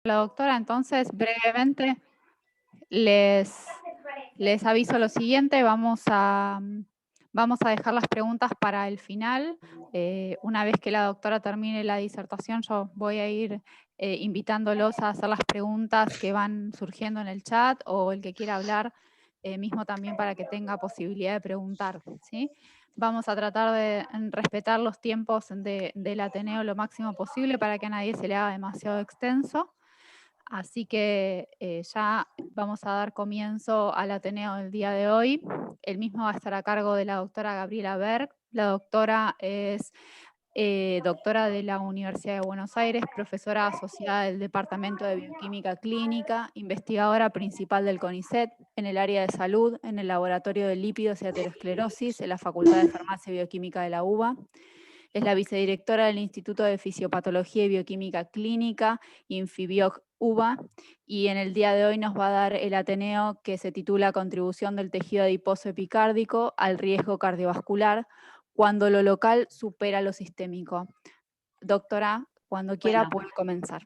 La doctora, entonces brevemente les, les aviso lo siguiente, vamos a dejar las preguntas para el final. Una vez que la doctora termine la disertación, yo voy a ir invitándolos a hacer las preguntas que van surgiendo en el chat, o el que quiera hablar mismo también, para que tenga posibilidad de preguntar, ¿sí? Vamos a tratar de respetar los tiempos del Ateneo lo máximo posible para que a nadie se le haga demasiado extenso. Así que ya vamos a dar comienzo al Ateneo del día de hoy. El mismo va a estar a cargo de la doctora Gabriela Berg. La doctora es doctora de la Universidad de Buenos Aires, profesora asociada del Departamento de Bioquímica Clínica, investigadora principal del CONICET en el área de salud, en el Laboratorio de Lípidos y Aterosclerosis, en la Facultad de Farmacia y Bioquímica de la UBA. Es la vicedirectora del Instituto de Fisiopatología y Bioquímica Clínica, Infibioc UBA, y en el día de hoy nos va a dar el Ateneo que se titula Contribución del tejido adiposo epicárdico al riesgo cardiovascular cuando lo local supera lo sistémico. Doctora, cuando quiera Bueno, puede comenzar.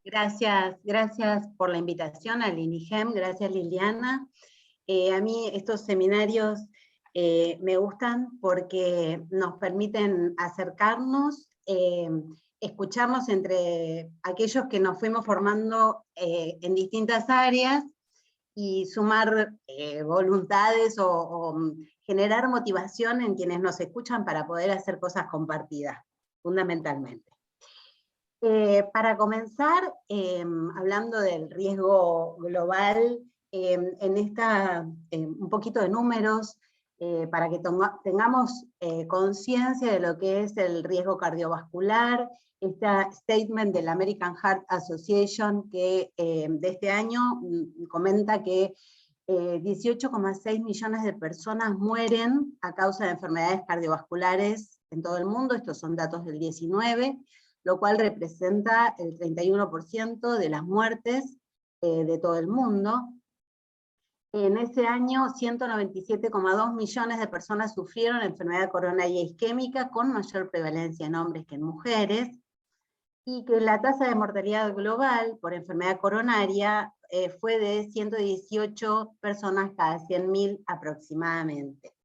gracias por la invitación al INIGEM, gracias Liliana. A mí estos seminarios me gustan porque nos permiten acercarnos, escucharnos entre aquellos que nos fuimos formando en distintas áreas y sumar voluntades o generar motivación en quienes nos escuchan para poder hacer cosas compartidas, fundamentalmente. Para comenzar, hablando del riesgo global, un poquito de números, para que tengamos conciencia de lo que es el riesgo cardiovascular. Este statement del American Heart Association que de este año comenta que 18,6 millones de personas mueren a causa de enfermedades cardiovasculares en todo el mundo. Estos son datos del 19, lo cual representa el 31% de las muertes de todo el mundo. En ese año, 197,2 millones de personas sufrieron enfermedad coronaria isquémica, con mayor prevalencia en hombres que en mujeres, y que la tasa de mortalidad global por enfermedad coronaria fue de 118 personas cada 100.000 aproximadamente.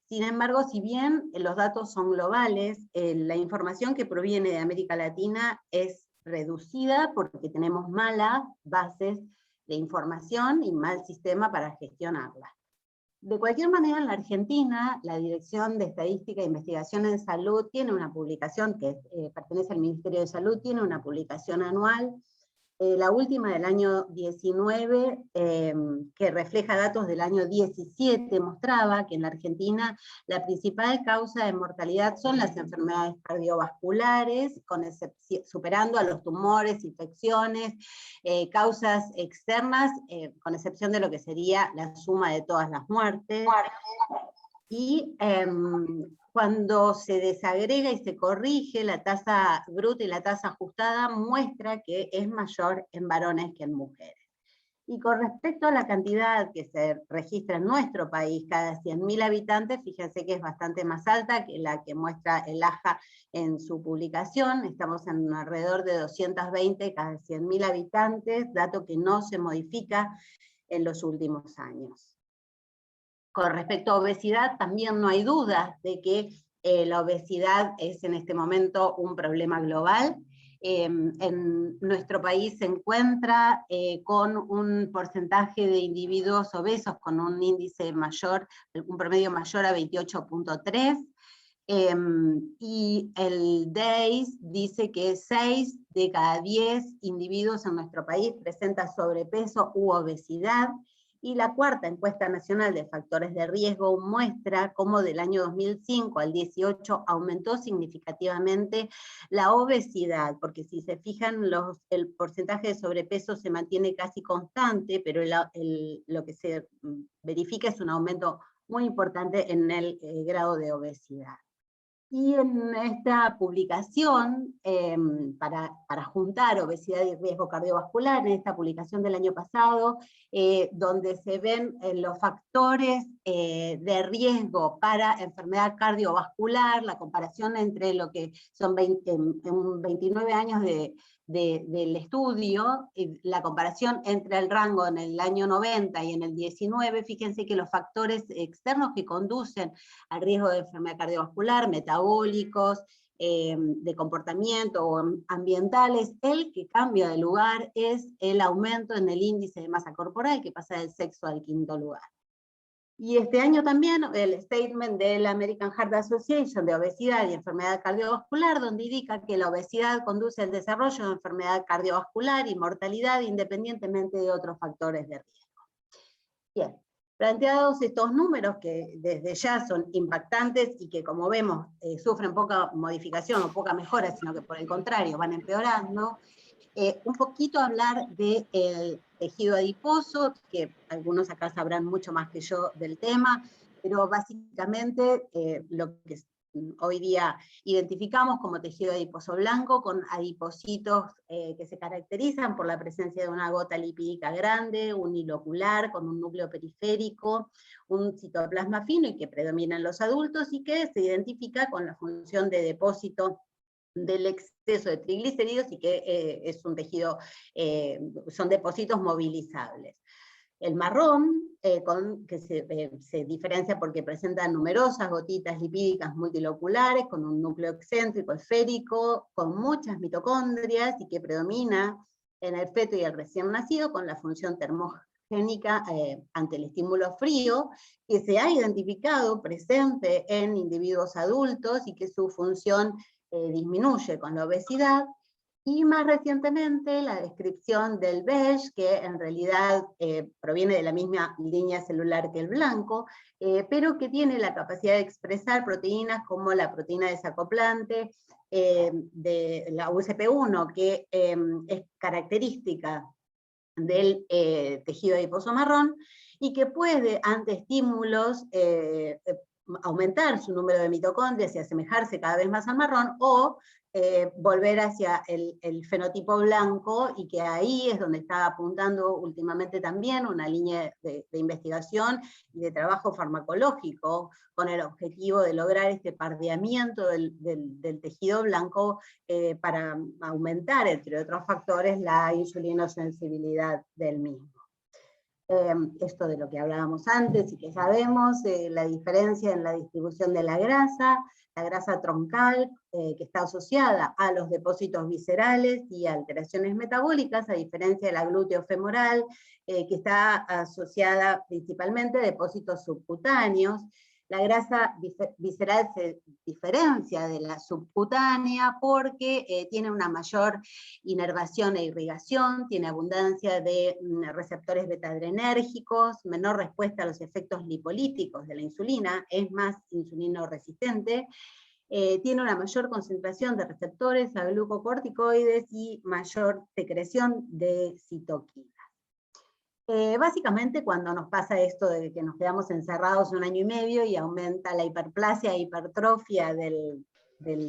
Sin embargo, si bien los datos son globales, la información que proviene de América Latina es reducida porque tenemos malas bases de información y mal sistema para gestionarla. De cualquier manera, en la Argentina, la Dirección de Estadística e Investigación en Salud tiene una publicación que pertenece al Ministerio de Salud, tiene una publicación anual, la última del año 19, que refleja datos del año 17, mostraba que en la Argentina la principal causa de mortalidad son las enfermedades cardiovasculares, superando a los tumores, infecciones, causas externas, con excepción de lo que sería la suma de todas las muertes. Y cuando se desagrega y se corrige la tasa bruta y la tasa ajustada, muestra que es mayor en varones que en mujeres. Y con respecto a la cantidad que se registra en nuestro país cada 100.000 habitantes, fíjense que es bastante más alta que la que muestra el AJA en su publicación. Estamos en alrededor de 220 cada 100.000 habitantes, dato que no se modifica en los últimos años. Con respecto a obesidad, también no hay duda de que la obesidad es en este momento un problema global. En nuestro país se encuentra con un porcentaje de individuos obesos con un índice mayor, un promedio mayor a 28,3. Y el DAIS dice que 6 de cada 10 individuos en nuestro país presenta sobrepeso u obesidad. Y la cuarta encuesta nacional de factores de riesgo muestra cómo del año 2005 al 18 aumentó significativamente la obesidad, porque si se fijan, el porcentaje de sobrepeso se mantiene casi constante, pero lo que se verifica es un aumento muy importante en el grado de obesidad. Y en esta publicación, para juntar obesidad y riesgo cardiovascular, en esta publicación del año pasado, donde se ven los factores de riesgo para enfermedad cardiovascular, la comparación entre lo que son 29 años de del estudio, la comparación entre el rango en el año 90 y en el 19, fíjense que los factores externos que conducen al riesgo de enfermedad cardiovascular, metabólicos, de comportamiento o ambientales, el que cambia de lugar es el aumento en el índice de masa corporal, que pasa del sexto al quinto lugar. Y este año también el statement de la American Heart Association de obesidad y enfermedad cardiovascular, donde indica que la obesidad conduce al desarrollo de enfermedad cardiovascular y mortalidad independientemente de otros factores de riesgo. Bien, planteados estos números que desde ya son impactantes y que como vemos sufren poca modificación o poca mejora, sino que por el contrario van empeorando, un poquito hablar del tejido adiposo, que algunos acá sabrán mucho más que yo del tema, pero básicamente lo que hoy día identificamos como tejido adiposo blanco, con adipocitos que se caracterizan por la presencia de una gota lipídica grande, unilocular, con un núcleo periférico, un citoplasma fino y que predomina en los adultos y que se identifica con la función de depósito del exceso de triglicéridos y que es un tejido, son depósitos movilizables. El marrón, que se diferencia porque presenta numerosas gotitas lipídicas multiloculares, con un núcleo excéntrico, esférico, con muchas mitocondrias, y que predomina en el feto y el recién nacido, con la función termogénica ante el estímulo frío, que se ha identificado presente en individuos adultos, y que su función disminuye con la obesidad. Y más recientemente la descripción del beige, que en realidad proviene de la misma línea celular que el blanco, pero que tiene la capacidad de expresar proteínas como la proteína desacoplante de la USP1, que es característica del tejido adiposo marrón, y que puede, ante estímulos, aumentar su número de mitocondrias y asemejarse cada vez más al marrón, o volver hacia el fenotipo blanco, y que ahí es donde está apuntando últimamente también una línea de investigación y de trabajo farmacológico, con el objetivo de lograr este pardeamiento del tejido blanco para aumentar, entre otros factores, la insulinosensibilidad del mismo. Esto de lo que hablábamos antes y que sabemos, la diferencia en la distribución de la grasa troncal, que está asociada a los depósitos viscerales y a alteraciones metabólicas, a diferencia de la glúteo-femoral, que está asociada principalmente a depósitos subcutáneos. La grasa visceral se diferencia de la subcutánea porque tiene una mayor inervación e irrigación, tiene abundancia de receptores beta-adrenérgicos, menor respuesta a los efectos lipolíticos de la insulina, es más insulinoresistente, tiene una mayor concentración de receptores a glucocorticoides y mayor secreción de citoquinas. Básicamente cuando nos pasa esto de que nos quedamos encerrados 1 año y medio y aumenta la hiperplasia e hipertrofia del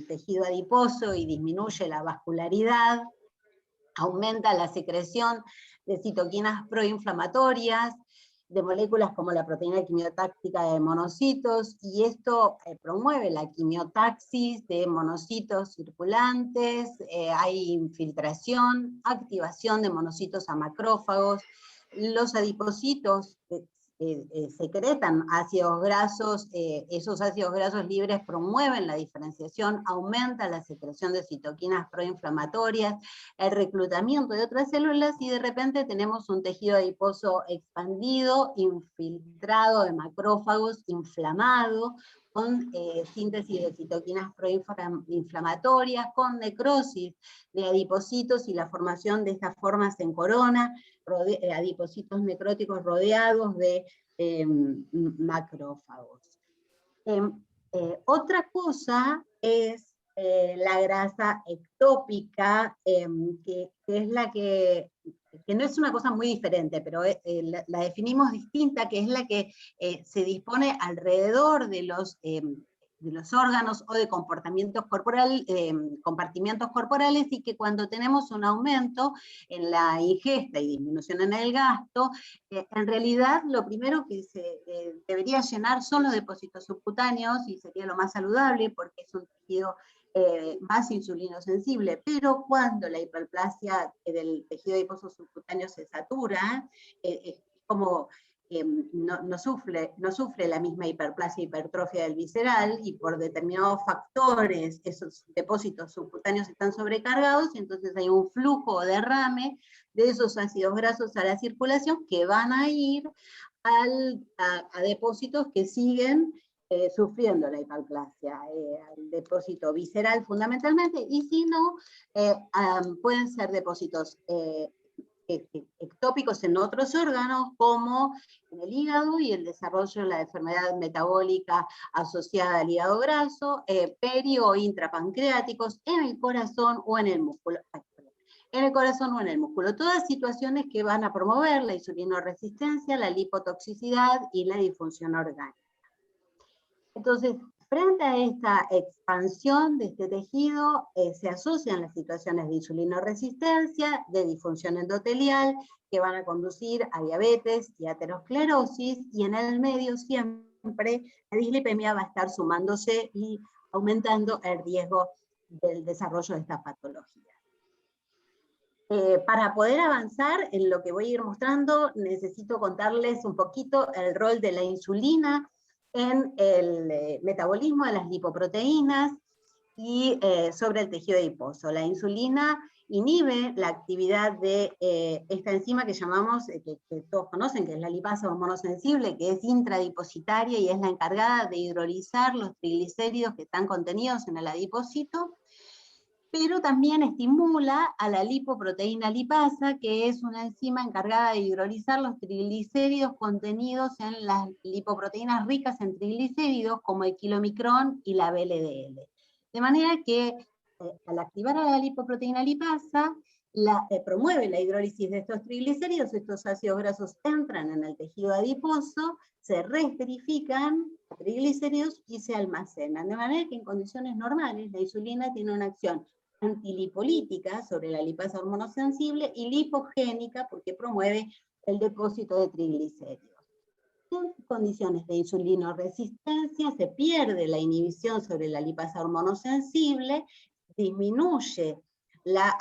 tejido adiposo y disminuye la vascularidad, aumenta la secreción de citoquinas proinflamatorias, de moléculas como la proteína quimiotáctica de monocitos, y esto promueve la quimiotaxis de monocitos circulantes, hay infiltración, activación de monocitos a macrófagos. Los adipocitos secretan ácidos grasos, esos ácidos grasos libres promueven la diferenciación, aumenta la secreción de citoquinas proinflamatorias, el reclutamiento de otras células, y de repente tenemos un tejido adiposo expandido, infiltrado de macrófagos, inflamado, con síntesis de citoquinas proinflamatorias, con necrosis de adipocitos y la formación de estas formas en corona, adipocitos necróticos rodeados de macrófagos. Otra cosa es la grasa ectópica, que es la que no es una cosa muy diferente, pero la definimos distinta, que es la que se dispone alrededor de los órganos o de compartimientos corporales, y que cuando tenemos un aumento en la ingesta y disminución en el gasto, en realidad lo primero que se debería llenar son los depósitos subcutáneos, y sería lo más saludable porque es un tejido más insulinosensible, pero cuando la hiperplasia del tejido adiposo subcutáneo se satura, es como no sufre la misma hiperplasia e hipertrofia del visceral, y por determinados factores esos depósitos subcutáneos están sobrecargados, y entonces hay un flujo o derrame de esos ácidos grasos a la circulación que van a ir a depósitos que siguen sufriendo la hiperplasia, al depósito visceral fundamentalmente, y si no, pueden ser depósitos ectópicos en otros órganos, como en el hígado y el desarrollo de la enfermedad metabólica asociada al hígado graso, peri o intrapancreáticos, en el corazón o en el músculo. En el corazón o en el músculo. Todas situaciones que van a promover la insulinoresistencia, la lipotoxicidad y la disfunción orgánica. Entonces, frente a esta expansión de este tejido, se asocian las situaciones de insulinoresistencia, de disfunción endotelial, que van a conducir a diabetes y aterosclerosis, y en el medio siempre la dislipemia va a estar sumándose y aumentando el riesgo del desarrollo de esta patología. Para poder avanzar en lo que voy a ir mostrando, necesito contarles un poquito el rol de la insulina en el metabolismo de las lipoproteínas y sobre el tejido adiposo. La insulina inhibe la actividad de esta enzima que llamamos, que todos conocen, que es la lipasa hormonosensible, que es intradipositaria y es la encargada de hidrolizar los triglicéridos que están contenidos en el adipocito, pero también estimula a la lipoproteína lipasa, que es una enzima encargada de hidrolizar los triglicéridos contenidos en las lipoproteínas ricas en triglicéridos, como el kilomicrón y la VLDL. De manera que al activar a la lipoproteína lipasa, promueve la hidrólisis de estos triglicéridos, estos ácidos grasos entran en el tejido adiposo, se reesterifican triglicéridos y se almacenan. De manera que en condiciones normales la insulina tiene una acción antilipolítica sobre la lipasa hormonosensible y lipogénica porque promueve el depósito de triglicéridos. En condiciones de insulinoresistencia se pierde la inhibición sobre la lipasa hormonosensible, disminuye la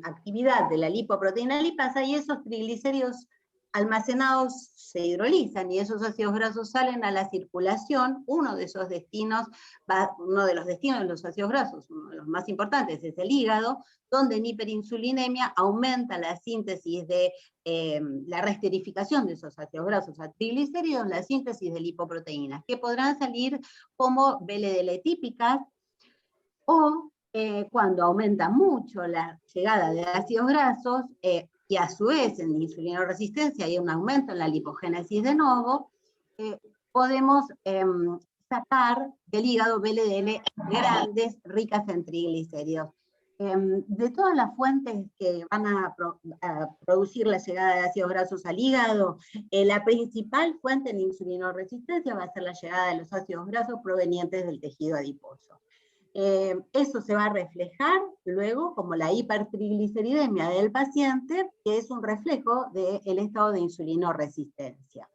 actividad de la lipoproteína lipasa y esos triglicéridos almacenados se hidrolizan y esos ácidos grasos salen a la circulación. Uno de los destinos de los ácidos grasos, uno de los más importantes, es el hígado, donde en hiperinsulinemia aumenta la síntesis de la reesterificación de esos ácidos grasos a triglicéridos, la síntesis de lipoproteínas, que podrán salir como VLDL típicas, o cuando aumenta mucho la llegada de ácidos grasos, y a su vez en insulinoresistencia hay un aumento en la lipogénesis de novo, podemos sacar del hígado VLDL grandes, ricas en triglicéridos. De todas las fuentes que van a producir la llegada de ácidos grasos al hígado, la principal fuente de insulinoresistencia va a ser la llegada de los ácidos grasos provenientes del tejido adiposo. Eso se va a reflejar luego como la hipertrigliceridemia del paciente, que es un reflejo del estado de insulinoresistencia.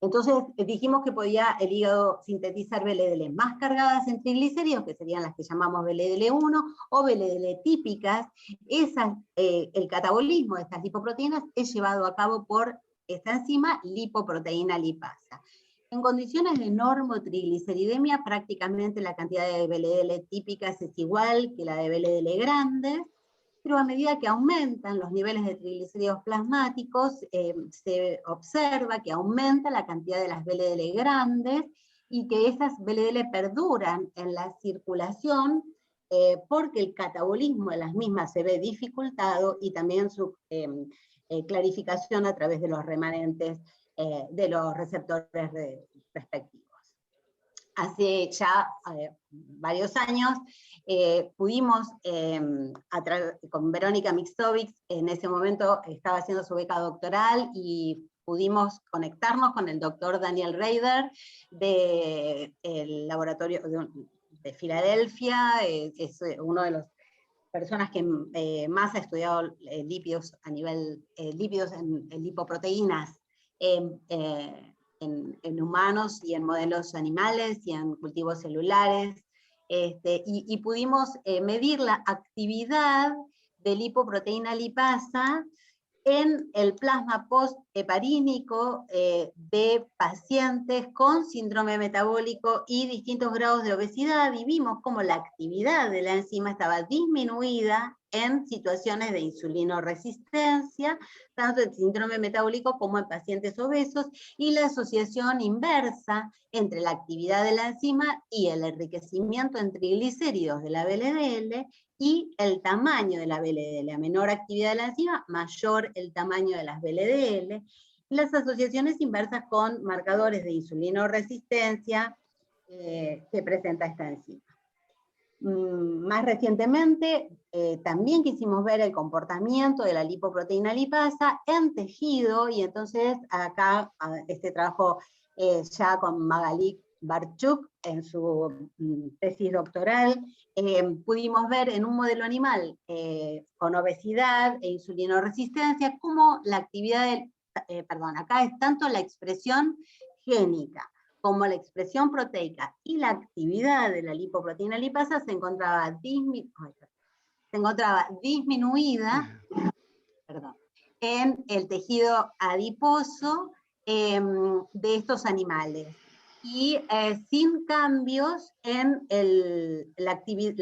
Entonces dijimos que podía el hígado sintetizar VLDL más cargadas en triglicéridos, que serían las que llamamos VLDL1, o VLDL típicas. El catabolismo de estas lipoproteínas es llevado a cabo por esta enzima lipoproteína lipasa. En condiciones de normotrigliceridemia, prácticamente la cantidad de VLDL típicas es igual que la de VLDL grandes, pero a medida que aumentan los niveles de triglicéridos plasmáticos, se observa que aumenta la cantidad de las VLDL grandes y que esas VLDL perduran en la circulación porque el catabolismo de las mismas se ve dificultado y también su clarificación a través de los remanentes de los receptores respectivos. Hace ya varios años pudimos, con Verónica Mixtovics, en ese momento estaba haciendo su beca doctoral, y pudimos conectarnos con el doctor Daniel Reider del laboratorio de Filadelfia. Es uno de los personas que más ha estudiado lípidos a nivel, lípidos en lipoproteínas en humanos y en modelos animales y en cultivos celulares. y pudimos medir la actividad de lipoproteína lipasa en el plasma post-heparínico de pacientes con síndrome metabólico y distintos grados de obesidad, y vimos cómo la actividad de la enzima estaba disminuida en situaciones de insulinoresistencia, tanto en síndrome metabólico como en pacientes obesos, y la asociación inversa entre la actividad de la enzima y el enriquecimiento en triglicéridos de la VLDL, y el tamaño de la VLDL. A menor actividad de la enzima, mayor el tamaño de las VLDL. Y las asociaciones inversas con marcadores de insulinoresistencia que presenta esta enzima. Más recientemente, también quisimos ver el comportamiento de la lipoproteína lipasa en tejido, y entonces acá este trabajo ya con Magali Barchuk en su tesis doctoral, pudimos ver en un modelo animal con obesidad e insulinoresistencia cómo la actividad acá es tanto la expresión génica como la expresión proteica y la actividad de la lipoproteína lipasa se encontraba disminuida en el tejido adiposo de estos animales, y sin cambios en la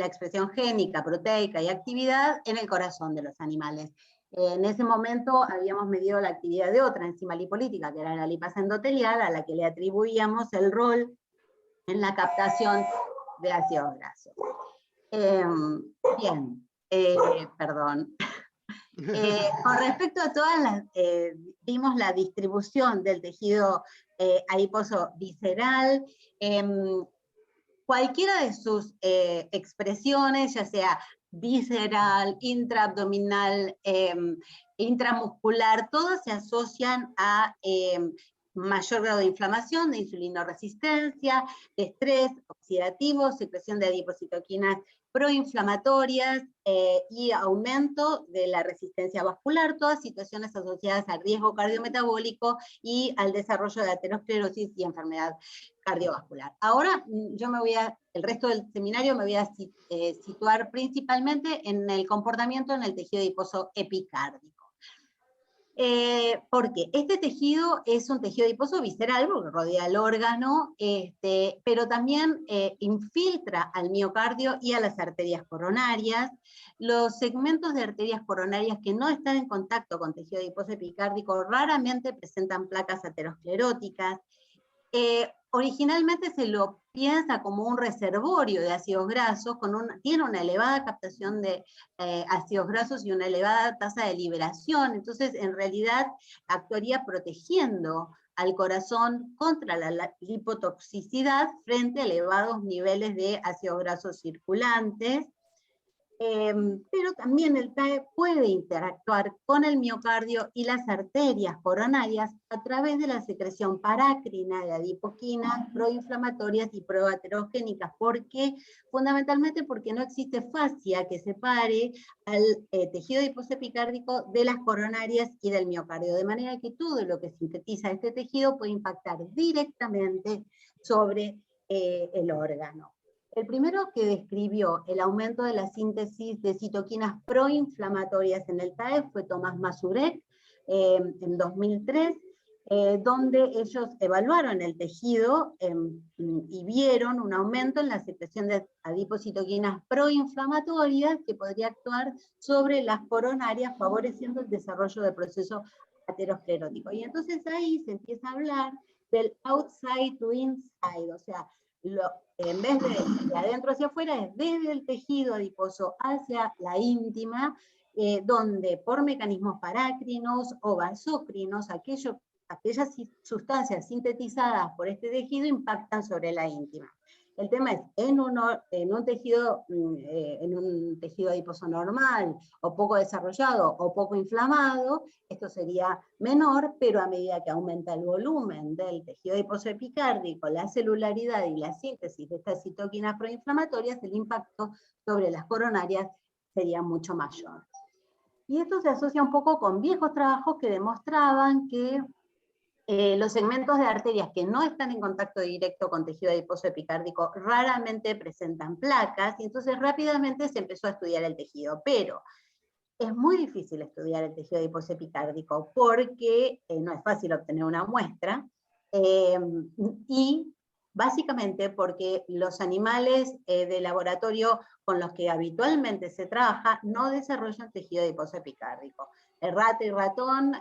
expresión génica, proteica y actividad en el corazón de los animales. En ese momento habíamos medido la actividad de otra enzima lipolítica, que era la lipasa endotelial, a la que le atribuíamos el rol en la captación de ácidos grasos. Perdón. Con respecto a todas las, vimos la distribución del tejido adiposo visceral, cualquiera de sus expresiones, ya sea visceral, intraabdominal, intramuscular, todas se asocian a mayor grado de inflamación, de insulinoresistencia, de estrés oxidativo, secreción de adipocitoquinas proinflamatorias y aumento de la resistencia vascular, todas situaciones asociadas al riesgo cardiometabólico y al desarrollo de aterosclerosis y enfermedad cardiovascular. Ahora el resto del seminario me voy a situar principalmente en el comportamiento en el tejido adiposo epicárdico. Porque este tejido es un tejido adiposo visceral, porque rodea el órgano, pero también infiltra al miocardio y a las arterias coronarias. Los segmentos de arterias coronarias que no están en contacto con tejido adiposo epicárdico raramente presentan placas ateroscleróticas. Originalmente se lo piensa como un reservorio de ácidos grasos, tiene una elevada captación de ácidos grasos y una elevada tasa de liberación, entonces en realidad actuaría protegiendo al corazón contra la lipotoxicidad frente a elevados niveles de ácidos grasos circulantes. Pero también el TAE puede interactuar con el miocardio y las arterias coronarias a través de la secreción parácrina de adipoquinas proinflamatorias y proaterogénicas. ¿Por qué? Fundamentalmente porque no existe fascia que separe al tejido adiposo epicárdico de las coronarias y del miocardio, de manera que todo lo que sintetiza este tejido puede impactar directamente sobre el órgano. El primero que describió el aumento de la síntesis de citoquinas proinflamatorias en el TAE fue Tomás Mazurek en 2003, donde ellos evaluaron el tejido y vieron un aumento en la secreción de adipocitoquinas proinflamatorias que podría actuar sobre las coronarias, favoreciendo el desarrollo del proceso aterosclerótico. Y entonces ahí se empieza a hablar del outside to inside, o sea, en vez de adentro hacia afuera, es desde el tejido adiposo hacia la íntima, donde por mecanismos parácrinos o vasocrinos, aquellas sustancias sintetizadas por este tejido impactan sobre la íntima. El tema es, en un tejido adiposo normal, o poco desarrollado, o poco inflamado, esto sería menor, pero a medida que aumenta el volumen del tejido adiposo epicárdico, la celularidad y la síntesis de estas citoquinas proinflamatorias, el impacto sobre las coronarias sería mucho mayor. Y esto se asocia un poco con viejos trabajos que demostraban que Los segmentos de arterias que no están en contacto directo con tejido adiposo epicárdico raramente presentan placas, y entonces rápidamente se empezó a estudiar el tejido, pero es muy difícil estudiar el tejido adiposo epicárdico porque no es fácil obtener una muestra, y básicamente porque los animales de laboratorio con los que habitualmente se trabaja no desarrollan tejido adiposo epicárdico. El rato y ratón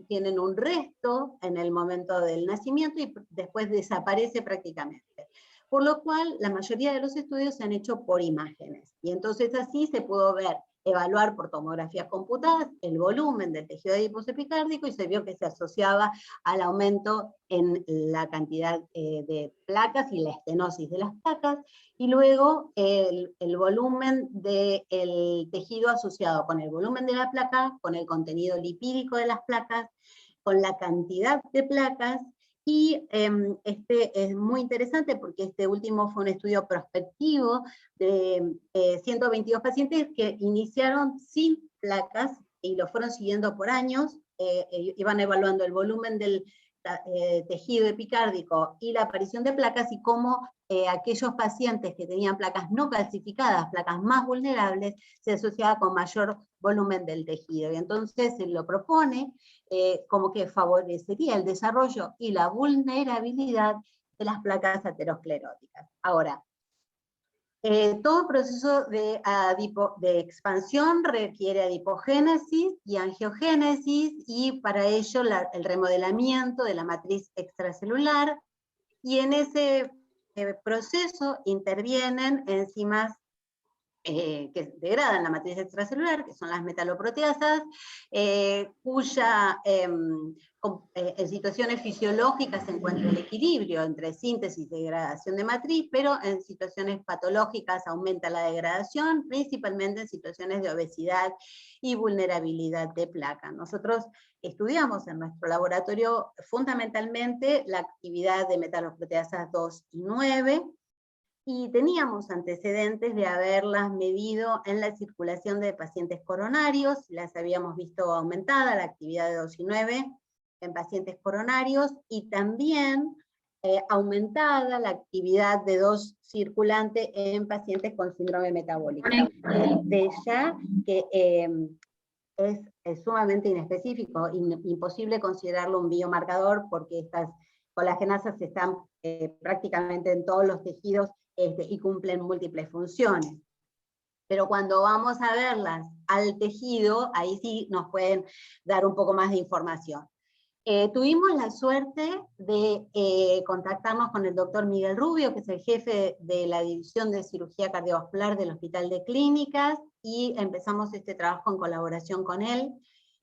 tienen un resto en el momento del nacimiento y después desaparece prácticamente. Por lo cual, la mayoría de los estudios se han hecho por imágenes. Y entonces así se pudo evaluar por tomografías computadas el volumen del tejido adiposo epicárdico, y se vio que se asociaba al aumento en la cantidad de placas y la estenosis de las placas, y luego el volumen del tejido asociado con el volumen de la placa, con el contenido lipídico de las placas, con la cantidad de placas. Y este es muy interesante porque este último fue un estudio prospectivo de 122 pacientes que iniciaron sin placas y lo fueron siguiendo por años, iban evaluando el volumen del tejido epicárdico y la aparición de placas, y cómo aquellos pacientes que tenían placas no calcificadas, placas más vulnerables, se asociaba con mayor volumen del tejido. Y entonces se lo propone como que favorecería el desarrollo y la vulnerabilidad de las placas ateroscleróticas. Ahora, todo proceso de expansión requiere adipogénesis y angiogénesis, y para ello el remodelamiento de la matriz extracelular, y en ese proceso intervienen enzimas que degradan la matriz extracelular, que son las metaloproteasas, cuya en situaciones fisiológicas se encuentra el equilibrio entre síntesis y degradación de matriz, pero en situaciones patológicas aumenta la degradación, principalmente en situaciones de obesidad y vulnerabilidad de placa. Nosotros estudiamos en nuestro laboratorio fundamentalmente la actividad de metaloproteasas 2 y 9, y teníamos antecedentes de haberlas medido en la circulación de pacientes coronarios, las habíamos visto aumentada la actividad de 2 y 9 en pacientes coronarios, y también aumentada la actividad de 2 circulante en pacientes con síndrome metabólico. De ya que es sumamente inespecífico, imposible considerarlo un biomarcador, porque estas colagenasas están prácticamente en todos los tejidos y cumplen múltiples funciones. Pero cuando vamos a verlas al tejido, ahí sí nos pueden dar un poco más de información. Tuvimos la suerte de contactarnos con el doctor Miguel Rubio, que es el jefe de la División de Cirugía Cardiovascular del Hospital de Clínicas, y empezamos este trabajo en colaboración con él.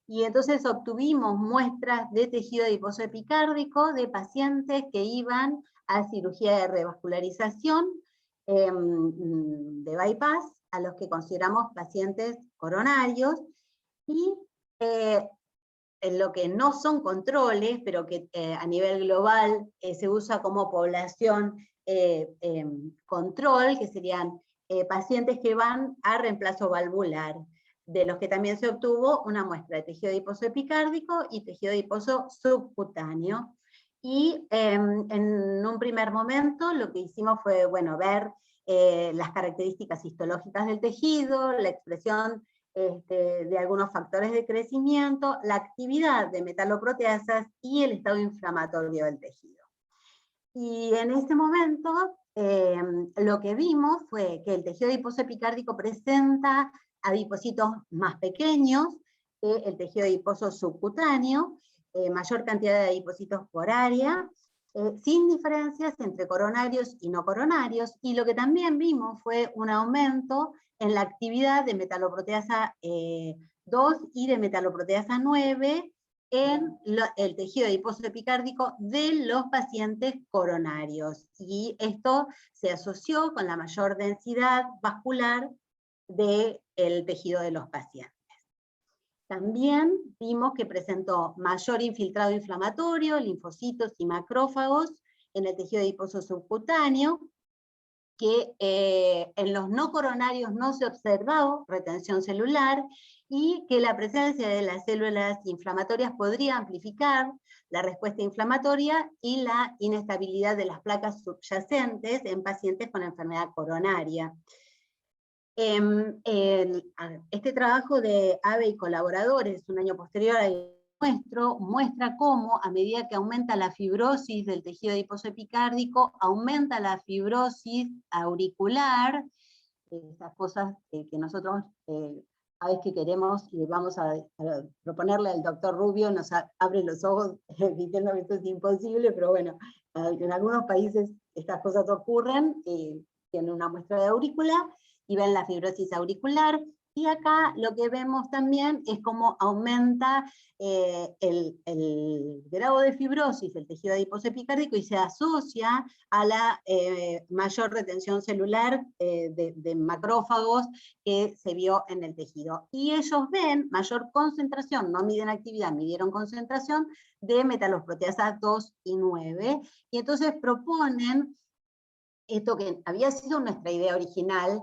Y entonces obtuvimos muestras de tejido adiposo epicárdico de pacientes que iban a cirugía de revascularización de bypass, a los que consideramos pacientes coronarios, y en lo que no son controles, pero que a nivel global se usa como población control, que serían pacientes que van a reemplazo valvular, de los que también se obtuvo una muestra de tejido adiposo epicárdico y tejido adiposo subcutáneo. Y en un primer momento lo que hicimos fue, bueno, ver las características histológicas del tejido, la expresión de algunos factores de crecimiento, la actividad de metaloproteasas y el estado inflamatorio del tejido. Y en ese momento lo que vimos fue que el tejido adiposo epicárdico presenta adipocitos más pequeños que el tejido adiposo subcutáneo, mayor cantidad de adipocitos por área, sin diferencias entre coronarios y no coronarios, y lo que también vimos fue un aumento en la actividad de metaloproteasa 2 y de metaloproteasa 9 en el tejido adiposo epicárdico de los pacientes coronarios, y esto se asoció con la mayor densidad vascular del tejido de los pacientes. También vimos que presentó mayor infiltrado inflamatorio, linfocitos y macrófagos en el tejido adiposo subcutáneo, que en los no coronarios no se observó retención celular, y que la presencia de las células inflamatorias podría amplificar la respuesta inflamatoria y la inestabilidad de las placas subyacentes en pacientes con enfermedad coronaria. Este trabajo de Abe y colaboradores, un año posterior al nuestro, muestra cómo a medida que aumenta la fibrosis del tejido adiposo epicárdico, aumenta la fibrosis auricular, esas cosas que nosotros a veces que queremos y vamos a proponerle al doctor Rubio, nos abre los ojos diciendo que esto es imposible, pero bueno, en algunos países estas cosas ocurren, tienen una muestra de aurícula, y ven la fibrosis auricular, y acá lo que vemos también es cómo aumenta el grado de fibrosis del tejido adiposo epicárdico y se asocia a la mayor retención celular de macrófagos que se vio en el tejido. Y ellos ven mayor concentración, no miden actividad, midieron concentración de metalosproteasas 2 y 9, y entonces proponen esto que había sido nuestra idea original.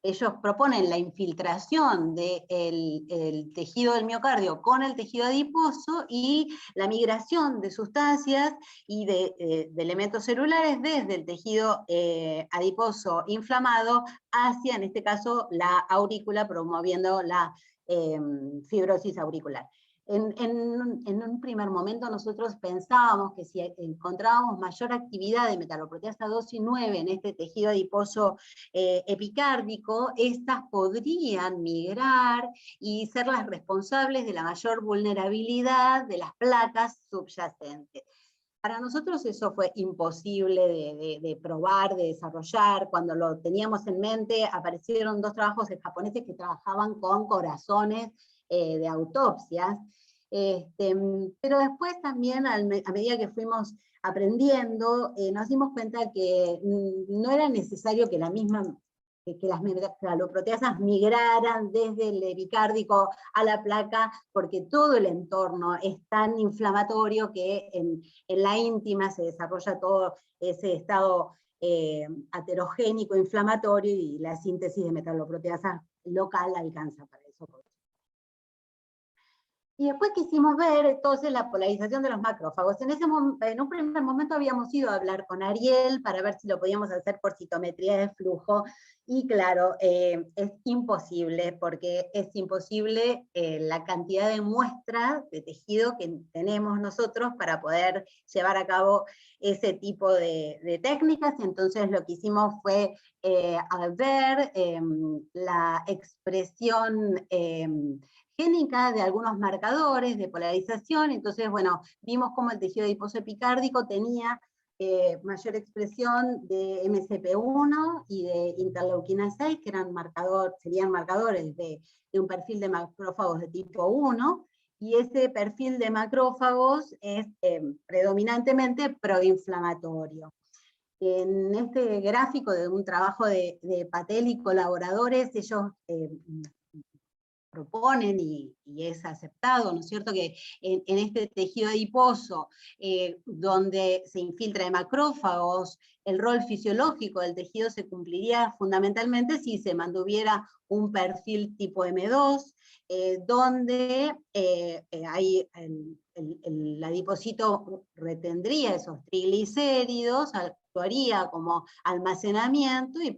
Ellos proponen la infiltración del tejido del miocardio con el tejido adiposo y la migración de sustancias y de elementos celulares desde el tejido adiposo inflamado hacia, en este caso, la aurícula, promoviendo la fibrosis auricular. En un primer momento nosotros pensábamos que si encontrábamos mayor actividad de metaloproteasa 2 y 9 en este tejido adiposo epicárdico, estas podrían migrar y ser las responsables de la mayor vulnerabilidad de las placas subyacentes. Para nosotros eso fue imposible de probar, de desarrollar. Cuando lo teníamos en mente, aparecieron 2 trabajos de japoneses que trabajaban con corazones de autopsias, pero después también, a medida que fuimos aprendiendo, nos dimos cuenta que no era necesario que las metaloproteasas migraran desde el epicárdico a la placa, porque todo el entorno es tan inflamatorio que en la íntima se desarrolla todo ese estado aterogénico inflamatorio, y la síntesis de metaloproteasas local alcanza para eso. Y después quisimos ver entonces la polarización de los macrófagos. En un primer momento habíamos ido a hablar con Ariel para ver si lo podíamos hacer por citometría de flujo, y claro, es imposible, porque es imposible la cantidad de muestras de tejido que tenemos nosotros para poder llevar a cabo ese tipo de técnicas. Entonces lo que hicimos fue ver la expresión génica de algunos marcadores de polarización. Entonces, bueno, vimos cómo el tejido adiposo epicárdico tenía mayor expresión de MCP1 y de interleuquina 6, que serían marcadores de un perfil de macrófagos de tipo 1, y ese perfil de macrófagos es predominantemente proinflamatorio. En este gráfico de un trabajo de Patel y colaboradores, ellos proponen, y es aceptado, ¿no es cierto?, que en este tejido adiposo, donde se infiltra de macrófagos, el rol fisiológico del tejido se cumpliría fundamentalmente si se mantuviera un perfil tipo M2, donde el adipocito retendría esos triglicéridos, actuaría como almacenamiento y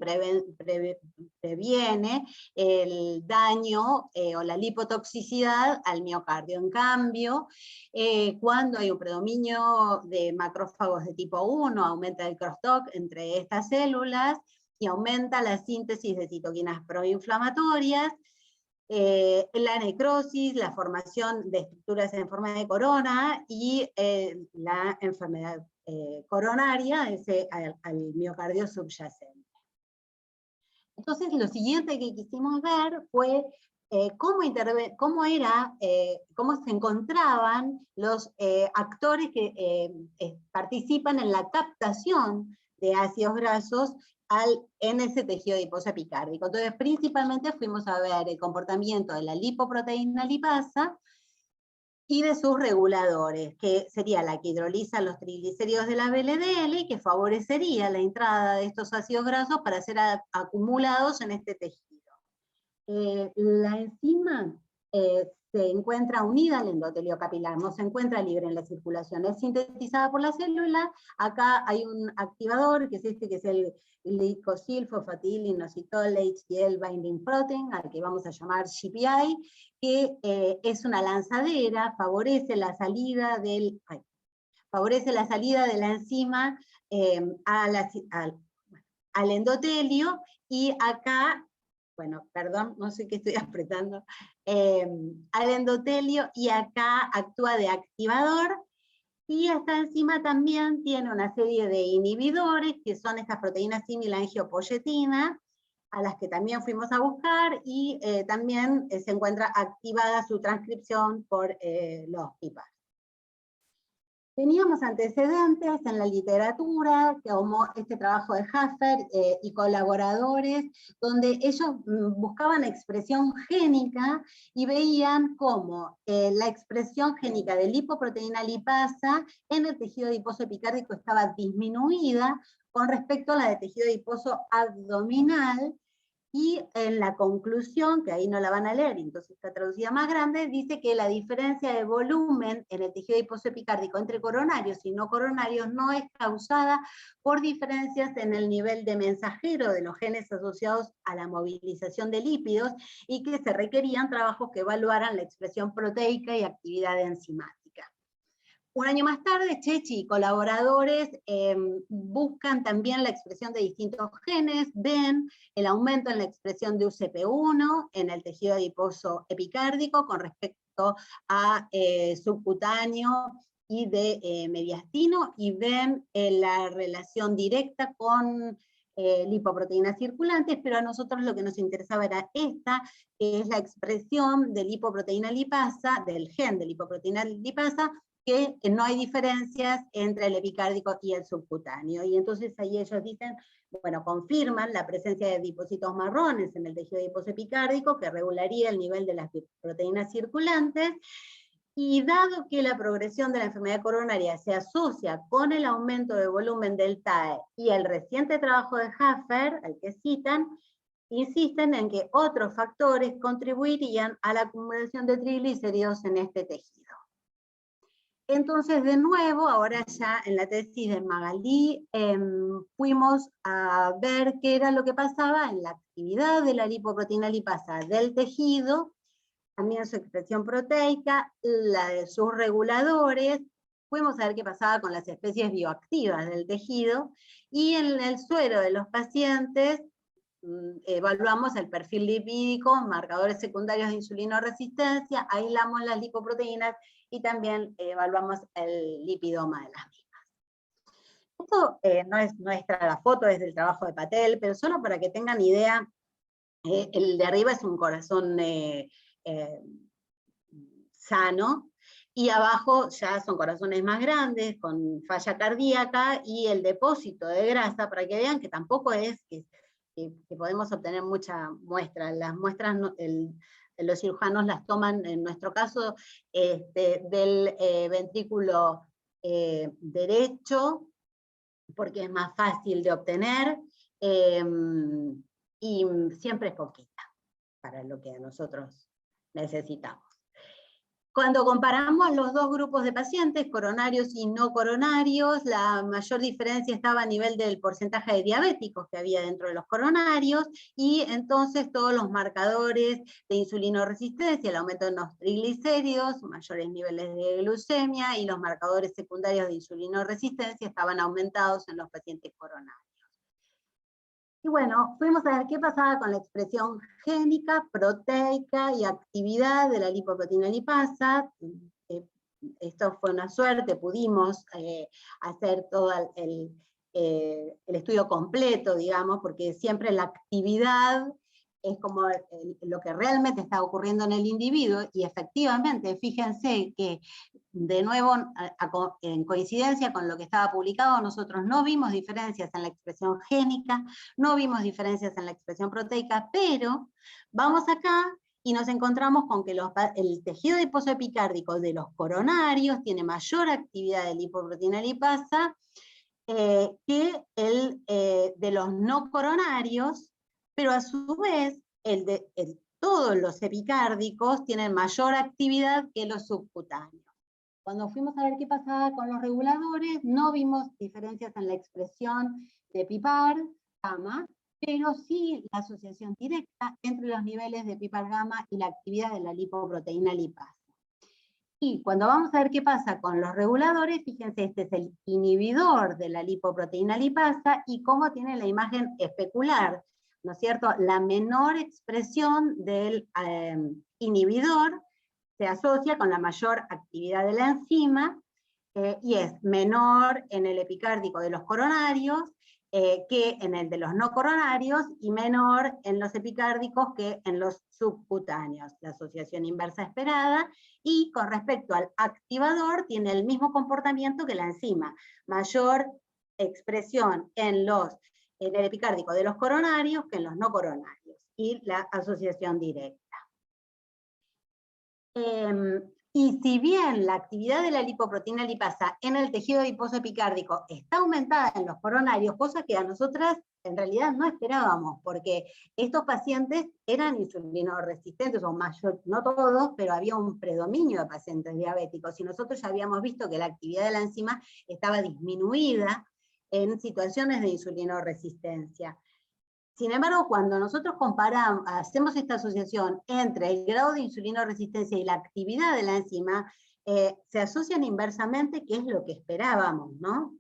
previene el daño o la lipotoxicidad al miocardio. En cambio, cuando hay un predominio de macrófagos de tipo 1, aumenta el crosstalk entre estas células y aumenta la síntesis de citoquinas proinflamatorias, la necrosis, la formación de estructuras en forma de corona y la enfermedad coronaria al miocardio subyacente. Entonces lo siguiente que quisimos ver fue cómo se encontraban los actores que participan en la captación de ácidos grasos en ese tejido adiposo epicárdico. Entonces principalmente fuimos a ver el comportamiento de la lipoproteína lipasa y de sus reguladores, que sería la que hidroliza los triglicéridos de la VLDL y que favorecería la entrada de estos ácidos grasos para ser acumulados en este tejido. La enzima se encuentra unida al endotelio capilar, no se encuentra libre en la circulación, es sintetizada por la célula. Acá hay un activador, que es este, que es el glicosilfosfatilinositol HDL binding protein, al que vamos a llamar GPI, que es una lanzadera, favorece la salida de la enzima al endotelio, y acá, bueno, perdón, no sé qué estoy apretando, al endotelio, y acá actúa de activador, y esta enzima también tiene una serie de inhibidores, que son estas proteínas similaangiopoyetina, a las que también fuimos a buscar, y también se encuentra activada su transcripción por los PIPAs. Teníamos antecedentes en la literatura, como este trabajo de Haffer y colaboradores, donde ellos buscaban expresión génica y veían cómo la expresión génica de lipoproteína lipasa en el tejido adiposo epicárdico estaba disminuida con respecto a la de tejido adiposo abdominal, y en la conclusión, que ahí no la van a leer, entonces está traducida más grande, dice que la diferencia de volumen en el tejido adiposo epicárdico entre coronarios y no coronarios no es causada por diferencias en el nivel de mensajero de los genes asociados a la movilización de lípidos, y que se requerían trabajos que evaluaran la expresión proteica y actividad enzimática. Un año más tarde, Chechi y colaboradores buscan también la expresión de distintos genes, ven el aumento en la expresión de UCP1 en el tejido adiposo epicárdico con respecto a subcutáneo y de mediastino, y ven la relación directa con lipoproteínas circulantes, pero a nosotros lo que nos interesaba era esta, que es la expresión de lipoproteína lipasa, del gen de lipoproteína lipasa, que no hay diferencias entre el epicárdico y el subcutáneo. Y entonces ahí ellos dicen, bueno, confirman la presencia de adipocitos marrones en el tejido adiposo epicárdico, que regularía el nivel de las proteínas circulantes, y dado que la progresión de la enfermedad coronaria se asocia con el aumento de volumen del TAE y el reciente trabajo de Haffer, al que citan, insisten en que otros factores contribuirían a la acumulación de triglicéridos en este tejido. Entonces, de nuevo, ahora ya en la tesis de Magalí, fuimos a ver qué era lo que pasaba en la actividad de la lipoproteína lipasa del tejido, también su expresión proteica, la de sus reguladores. Fuimos a ver qué pasaba con las especies bioactivas del tejido, y en el suero de los pacientes evaluamos el perfil lipídico, marcadores secundarios de insulinoresistencia, aislamos las lipoproteínas y también evaluamos el lipidoma de las mismas. Esto no es nuestra, la foto es del trabajo de Patel, pero solo para que tengan idea, el de arriba es un corazón sano, y abajo ya son corazones más grandes, con falla cardíaca, y el depósito de grasa, para que vean que tampoco es que podemos obtener mucha muestra. Las muestras, los cirujanos las toman, en nuestro caso, del ventrículo derecho, porque es más fácil de obtener, y siempre es poquita para lo que nosotros necesitamos. Cuando comparamos los dos grupos de pacientes, coronarios y no coronarios, la mayor diferencia estaba a nivel del porcentaje de diabéticos que había dentro de los coronarios, y entonces todos los marcadores de insulinoresistencia, el aumento de los triglicéridos, mayores niveles de glucemia, y los marcadores secundarios de insulinoresistencia estaban aumentados en los pacientes coronarios. Y bueno, fuimos a ver qué pasaba con la expresión génica, proteica y actividad de la lipoproteína lipasa. Esto fue una suerte, pudimos hacer todo el estudio completo, digamos, porque siempre la actividad es como lo que realmente está ocurriendo en el individuo, y efectivamente, fíjense que, de nuevo, en coincidencia con lo que estaba publicado, nosotros no vimos diferencias en la expresión génica, no vimos diferencias en la expresión proteica, pero vamos acá y nos encontramos con que el tejido adiposo epicárdico de los coronarios tiene mayor actividad de lipoproteína lipasa que el de los no coronarios, pero a su vez todos los epicárdicos tienen mayor actividad que los subcutáneos. Cuando fuimos a ver qué pasaba con los reguladores, no vimos diferencias en la expresión de PPAR, gamma, pero sí la asociación directa entre los niveles de PPAR gamma y la actividad de la lipoproteína lipasa. Y cuando vamos a ver qué pasa con los reguladores, fíjense, este es el inhibidor de la lipoproteína lipasa y cómo tiene la imagen especular, ¿no es cierto? La menor expresión del inhibidor se asocia con la mayor actividad de la enzima y es menor en el epicárdico de los coronarios que en el de los no coronarios y menor en los epicárdicos que en los subcutáneos. La asociación inversa esperada, y con respecto al activador tiene el mismo comportamiento que la enzima, mayor expresión en el epicárdico de los coronarios que en los no coronarios, y la asociación directa. Y si bien la actividad de la lipoproteína lipasa en el tejido adiposo epicárdico está aumentada en los coronarios, cosa que a nosotras en realidad no esperábamos, porque estos pacientes eran insulinoresistentes, o mayor, no todos, pero había un predominio de pacientes diabéticos, y nosotros ya habíamos visto que la actividad de la enzima estaba disminuida en situaciones de insulinoresistencia. Sin embargo, cuando nosotros comparamos, hacemos esta asociación entre el grado de insulinoresistencia y la actividad de la enzima, se asocian inversamente, que es lo que esperábamos, ¿no?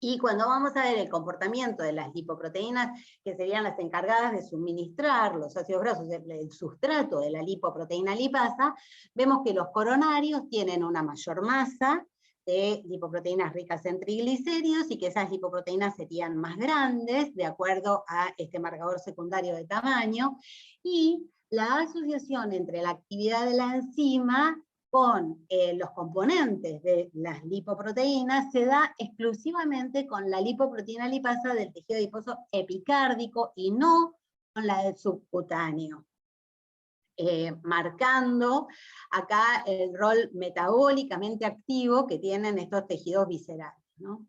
Y cuando vamos a ver el comportamiento de las lipoproteínas, que serían las encargadas de suministrar los ácidos grasos, el sustrato de la lipoproteína lipasa, vemos que los coronarios tienen una mayor masa de lipoproteínas ricas en triglicéridos, y que esas lipoproteínas serían más grandes, de acuerdo a este marcador secundario de tamaño, y la asociación entre la actividad de la enzima con los componentes de las lipoproteínas se da exclusivamente con la lipoproteína lipasa del tejido adiposo epicárdico y no con la del subcutáneo. Marcando acá el rol metabólicamente activo que tienen estos tejidos viscerales, ¿no?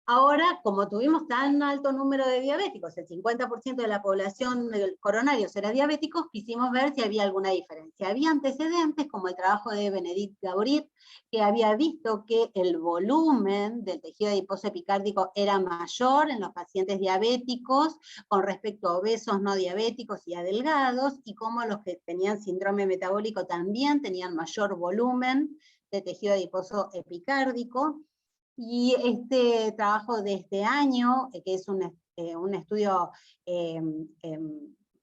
Ahora, como tuvimos tan alto número de diabéticos, el 50% de la población del coronarios era diabéticos, quisimos ver si había alguna diferencia. Había antecedentes, como el trabajo de Benedict Gaurit, que había visto que el volumen del tejido adiposo epicárdico era mayor en los pacientes diabéticos con respecto a obesos no diabéticos y a delgados, y como los que tenían síndrome metabólico también tenían mayor volumen de tejido adiposo epicárdico. Y este trabajo de este año, que es un estudio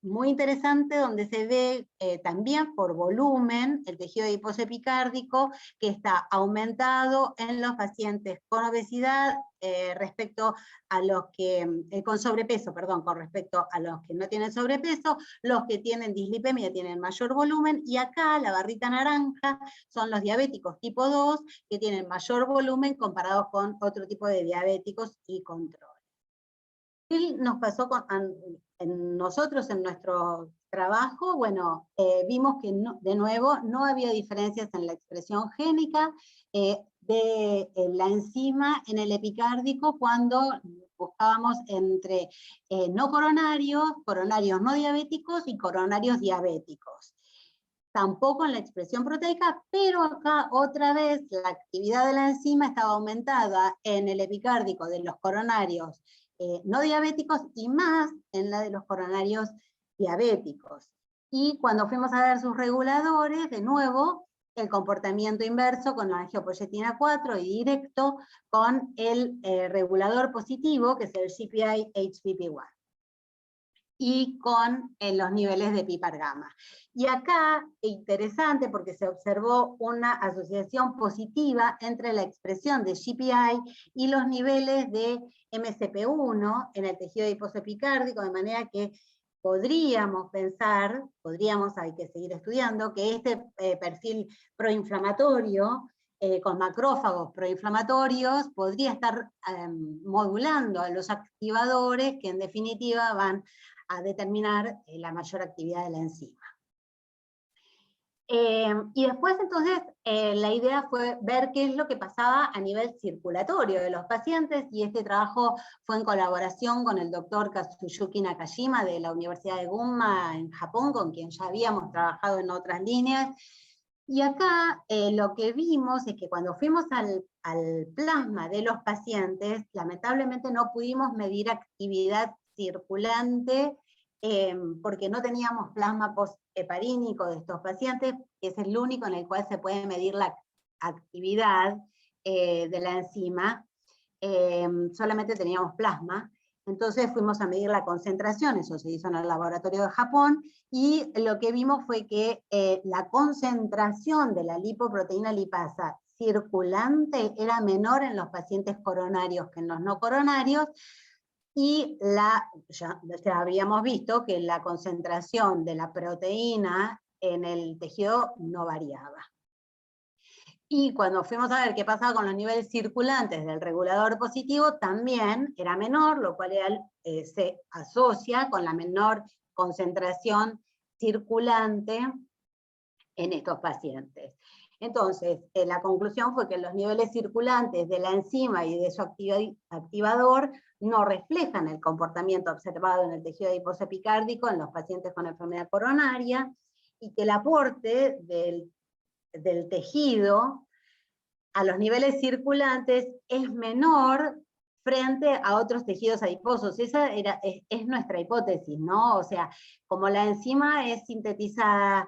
muy interesante, donde se ve también por volumen el tejido adiposo epicárdico que está aumentado en los pacientes con obesidad respecto a los que, con sobrepeso, perdón, con respecto a los que no tienen sobrepeso. Los que tienen dislipemia tienen mayor volumen, y acá la barrita naranja son los diabéticos tipo 2 que tienen mayor volumen comparados con otro tipo de diabéticos y control. ¿Qué nos pasó nosotros en nuestro trabajo? Bueno, vimos que de nuevo no había diferencias en la expresión génica de la enzima en el epicárdico cuando buscábamos entre no coronarios, coronarios no diabéticos y coronarios diabéticos. Tampoco en la expresión proteica, pero acá otra vez la actividad de la enzima estaba aumentada en el epicárdico de los coronarios no diabéticos y más en la de los coronarios diabéticos. Y cuando fuimos a ver sus reguladores, de nuevo, el comportamiento inverso con la angiopoyetina 4 y directo con el regulador positivo, que es el GPI-HPP1. Y con los niveles de PPAR gamma. Y acá, interesante porque se observó una asociación positiva entre la expresión de GPI y los niveles de MCP1 en el tejido adiposo epicárdico, de manera que podríamos pensar, hay que seguir estudiando, que este perfil proinflamatorio con macrófagos proinflamatorios podría estar modulando a los activadores que en definitiva van a determinar la mayor actividad de la enzima. Y después entonces la idea fue ver qué es lo que pasaba a nivel circulatorio de los pacientes, y este trabajo fue en colaboración con el doctor Kazuyuki Nakajima de la Universidad de Gunma en Japón, con quien ya habíamos trabajado en otras líneas. Y acá lo que vimos es que cuando fuimos al plasma de los pacientes, lamentablemente no pudimos medir actividad circulante porque no teníamos plasma postheparínico de estos pacientes, que es el único en el cual se puede medir la actividad de la enzima. Solamente teníamos plasma. Entonces fuimos a medir la concentración, eso se hizo en el laboratorio de Japón, y lo que vimos fue que la concentración de la lipoproteína lipasa circulante era menor en los pacientes coronarios que en los no coronarios, y ya habíamos visto que la concentración de la proteína en el tejido no variaba. Y cuando fuimos a ver qué pasaba con los niveles circulantes del regulador positivo, también era menor, lo cual se asocia con la menor concentración circulante en estos pacientes. Entonces, la conclusión fue que los niveles circulantes de la enzima y de su activador no reflejan el comportamiento observado en el tejido adiposo epicárdico en los pacientes con enfermedad coronaria, y que el aporte del tejido a los niveles circulantes es menor frente a otros tejidos adiposos. Esa es nuestra hipótesis, ¿no? O sea, como la enzima es sintetizada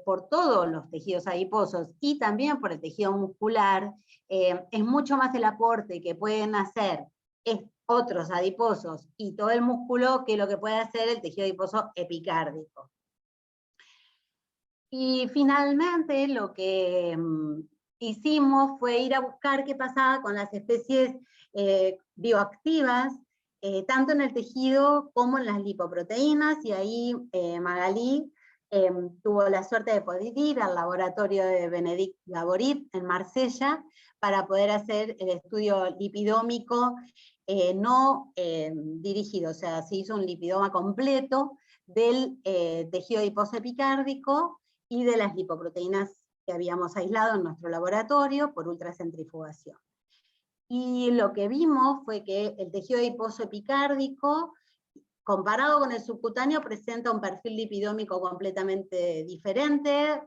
por todos los tejidos adiposos y también por el tejido muscular, es mucho más el aporte que pueden hacer otros adiposos y todo el músculo que lo que puede hacer el tejido adiposo epicárdico. Y finalmente lo que hicimos fue ir a buscar qué pasaba con las especies bioactivas, tanto en el tejido como en las lipoproteínas, y ahí Magalí tuvo la suerte de poder ir al laboratorio de Benedict Laborit en Marsella para poder hacer el estudio lipidómico no dirigido, o sea, se hizo un lipidoma completo del tejido adiposo epicárdico y de las lipoproteínas que habíamos aislado en nuestro laboratorio por ultracentrifugación. Y lo que vimos fue que el tejido adiposo epicárdico, comparado con el subcutáneo, presenta un perfil lipidómico completamente diferente.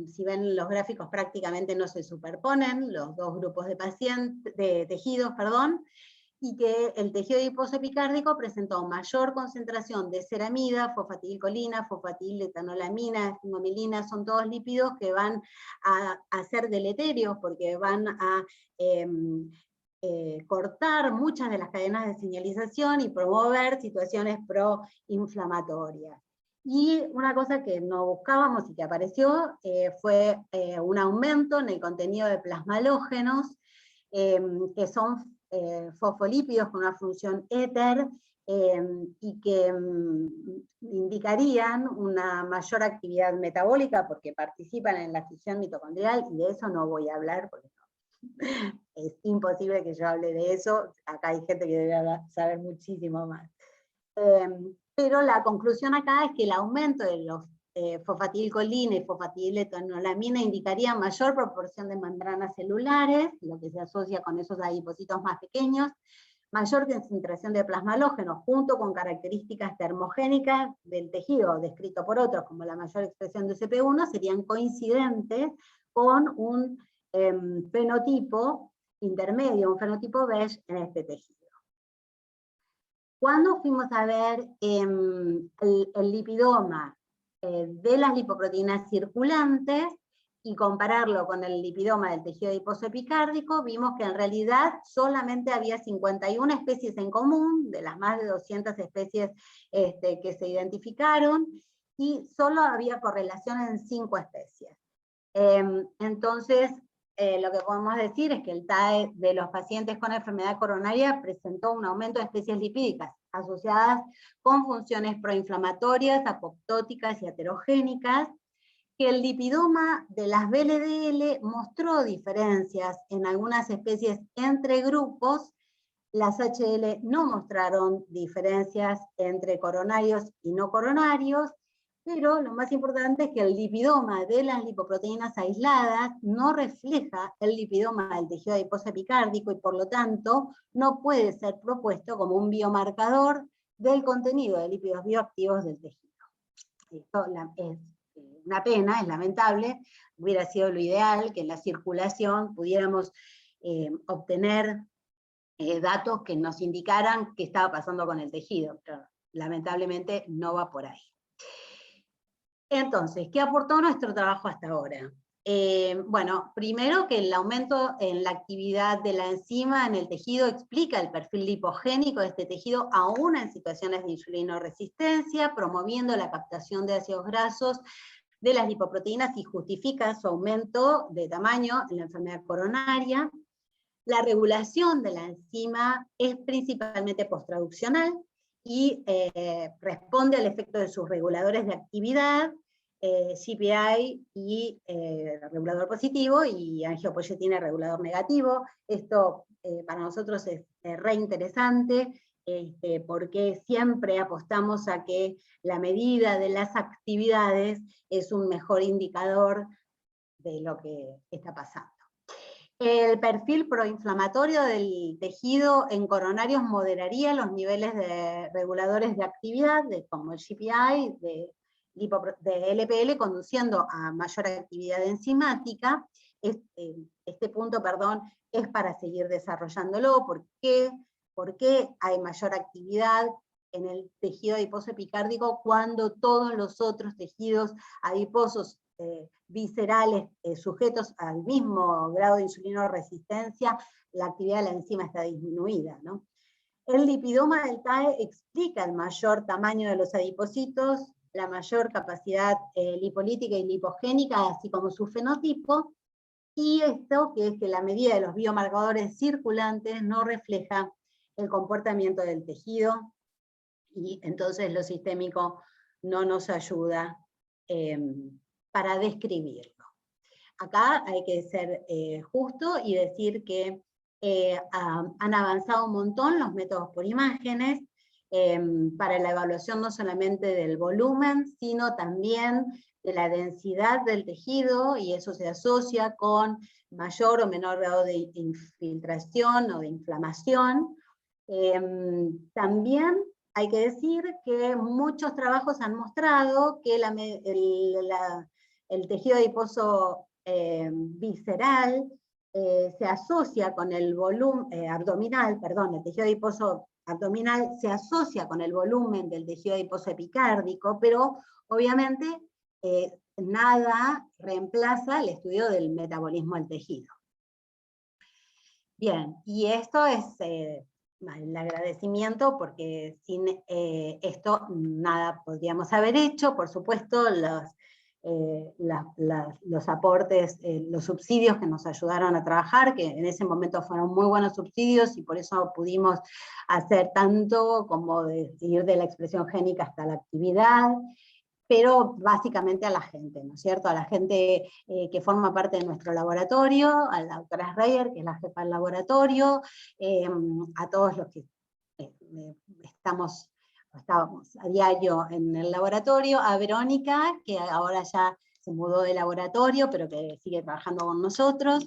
Si ven los gráficos, prácticamente no se superponen los dos grupos de tejidos, y que el tejido adiposo epicárdico presentó mayor concentración de ceramida, fosfatidilcolina, fosfatidiletonolamina, esfingomilina, son todos lípidos que van a ser deleterios porque van a cortar muchas de las cadenas de señalización y promover situaciones proinflamatorias. Y una cosa que no buscábamos y que apareció fue un aumento en el contenido de plasmalógenos, que son fosfolípidos con una función éter, y que indicarían una mayor actividad metabólica porque participan en la fisión mitocondrial, y de eso no voy a hablar porque es imposible que yo hable de eso. Acá hay gente que debe saber muchísimo más. Pero la conclusión acá es que el aumento de los fosfatidilcolina y fosfatidiletonolamina indicaría mayor proporción de membranas celulares, lo que se asocia con esos adipocitos más pequeños, mayor concentración de plasmalógenos, junto con características termogénicas del tejido, descrito por otros, como la mayor expresión de CP1, serían coincidentes con un fenotipo intermedio, un fenotipo beige en este tejido. Cuando fuimos a ver el lipidoma de las lipoproteínas circulantes y compararlo con el lipidoma del tejido adiposo epicárdico, vimos que en realidad solamente había 51 especies en común, de las más de 200 especies que se identificaron, y solo había correlación en 5 especies. Entonces, lo que podemos decir es que el TAE de los pacientes con enfermedad coronaria presentó un aumento de especies lipídicas asociadas con funciones proinflamatorias, apoptóticas y aterogénicas, que el lipidoma de las VLDL mostró diferencias en algunas especies entre grupos. Las HL no mostraron diferencias entre coronarios y no coronarios, Pero lo más importante es que el lipidoma de las lipoproteínas aisladas no refleja el lipidoma del tejido adiposo epicárdico y por lo tanto no puede ser propuesto como un biomarcador del contenido de lípidos bioactivos del tejido. Esto es una pena, es lamentable, hubiera sido lo ideal que en la circulación pudiéramos obtener datos que nos indicaran qué estaba pasando con el tejido, pero lamentablemente no va por ahí. Entonces, ¿qué aportó nuestro trabajo hasta ahora? Bueno, primero que el aumento en la actividad de la enzima en el tejido explica el perfil lipogénico de este tejido aún en situaciones de insulinoresistencia, promoviendo la captación de ácidos grasos de las lipoproteínas y justifica su aumento de tamaño en la enfermedad coronaria. La regulación de la enzima es principalmente posttraduccional y responde al efecto de sus reguladores de actividad, CPI y regulador positivo, y angiopoyetina regulador negativo. Esto para nosotros es re interesante, porque siempre apostamos a que la medida de las actividades es un mejor indicador de lo que está pasando. El perfil proinflamatorio del tejido en coronarios moderaría los niveles de reguladores de actividad, como el GPI, de LPL, conduciendo a mayor actividad enzimática. Este punto, perdón, es para seguir desarrollándolo. ¿Por qué? Porque hay mayor actividad en el tejido adiposo epicárdico cuando todos los otros tejidos adiposos viscerales sujetos al mismo grado de insulinoresistencia, la actividad de la enzima está disminuida, ¿no? El lipidoma del TAE explica el mayor tamaño de los adipocitos, la mayor capacidad lipolítica y lipogénica, así como su fenotipo, y esto que es que la medida de los biomarcadores circulantes no refleja el comportamiento del tejido, y entonces lo sistémico no nos ayuda para describirlo. Acá hay que ser justo y decir que han avanzado un montón los métodos por imágenes para la evaluación no solamente del volumen, sino también de la densidad del tejido, y eso se asocia con mayor o menor grado de infiltración o de inflamación. También hay que decir que muchos trabajos han mostrado que el tejido adiposo visceral se asocia con el volumen abdominal, perdón, el tejido adiposo abdominal se asocia con el volumen del tejido adiposo epicárdico, pero obviamente nada reemplaza el estudio del metabolismo del tejido. Bien, y esto es el agradecimiento, porque sin esto nada podríamos haber hecho. Por supuesto, los aportes, los subsidios que nos ayudaron a trabajar, que en ese momento fueron muy buenos subsidios, y por eso pudimos hacer tanto como ir de la expresión génica hasta la actividad, pero básicamente a la gente, ¿no es cierto? A la gente que forma parte de nuestro laboratorio, a la doctora Schreier, que es la jefa del laboratorio, a todos los que estábamos a diario en el laboratorio, a Verónica, que ahora ya se mudó de laboratorio, pero que sigue trabajando con nosotros,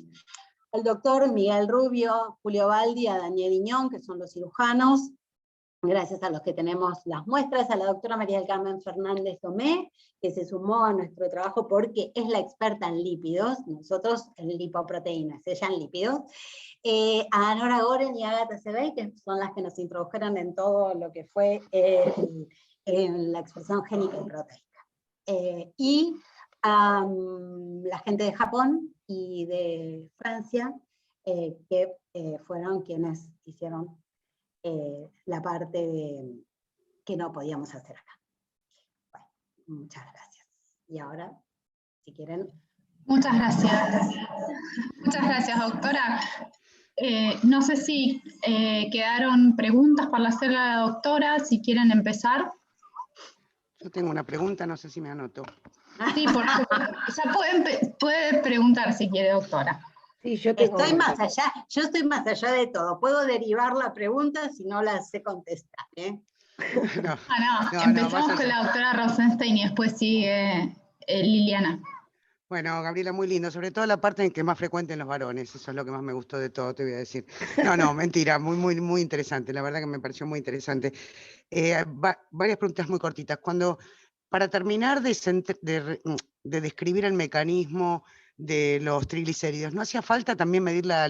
al doctor Miguel Rubio, Julio Baldi, a Daniel Iñón, que son los cirujanos, gracias a los que tenemos las muestras, a la doctora María del Carmen Fernández Tomé, que se sumó a nuestro trabajo porque es la experta en lípidos, nosotros en lipoproteínas, ella en lípidos, a Nora Goren y a Agatha Sebey, que son las que nos introdujeron en todo lo que fue la expresión génica y proteica. Y a la gente de Japón y de Francia, que fueron quienes hicieron la parte que no podíamos hacer acá. Bueno, muchas gracias. Y ahora, si quieren... Muchas gracias. Muchas gracias, doctora. No sé si quedaron preguntas para hacerle a la doctora, si quieren empezar. Yo tengo una pregunta, no sé si me anoto. Sí, por supuesto. Ya puede preguntar si quiere, doctora. Sí, yo estoy más allá, yo estoy más allá de todo. Puedo derivar la pregunta si no la sé contestar, ¿eh? No, Empezamos con la doctora Rosenstein y después sigue Liliana. Bueno, Gabriela, muy lindo, sobre todo la parte en que es más frecuente en los varones, eso es lo que más me gustó de todo, te voy a decir. No, mentira, muy interesante, la verdad que me pareció muy interesante. Varias preguntas muy cortitas. Para terminar de describir el mecanismo de los triglicéridos, ¿no hacía falta también medir la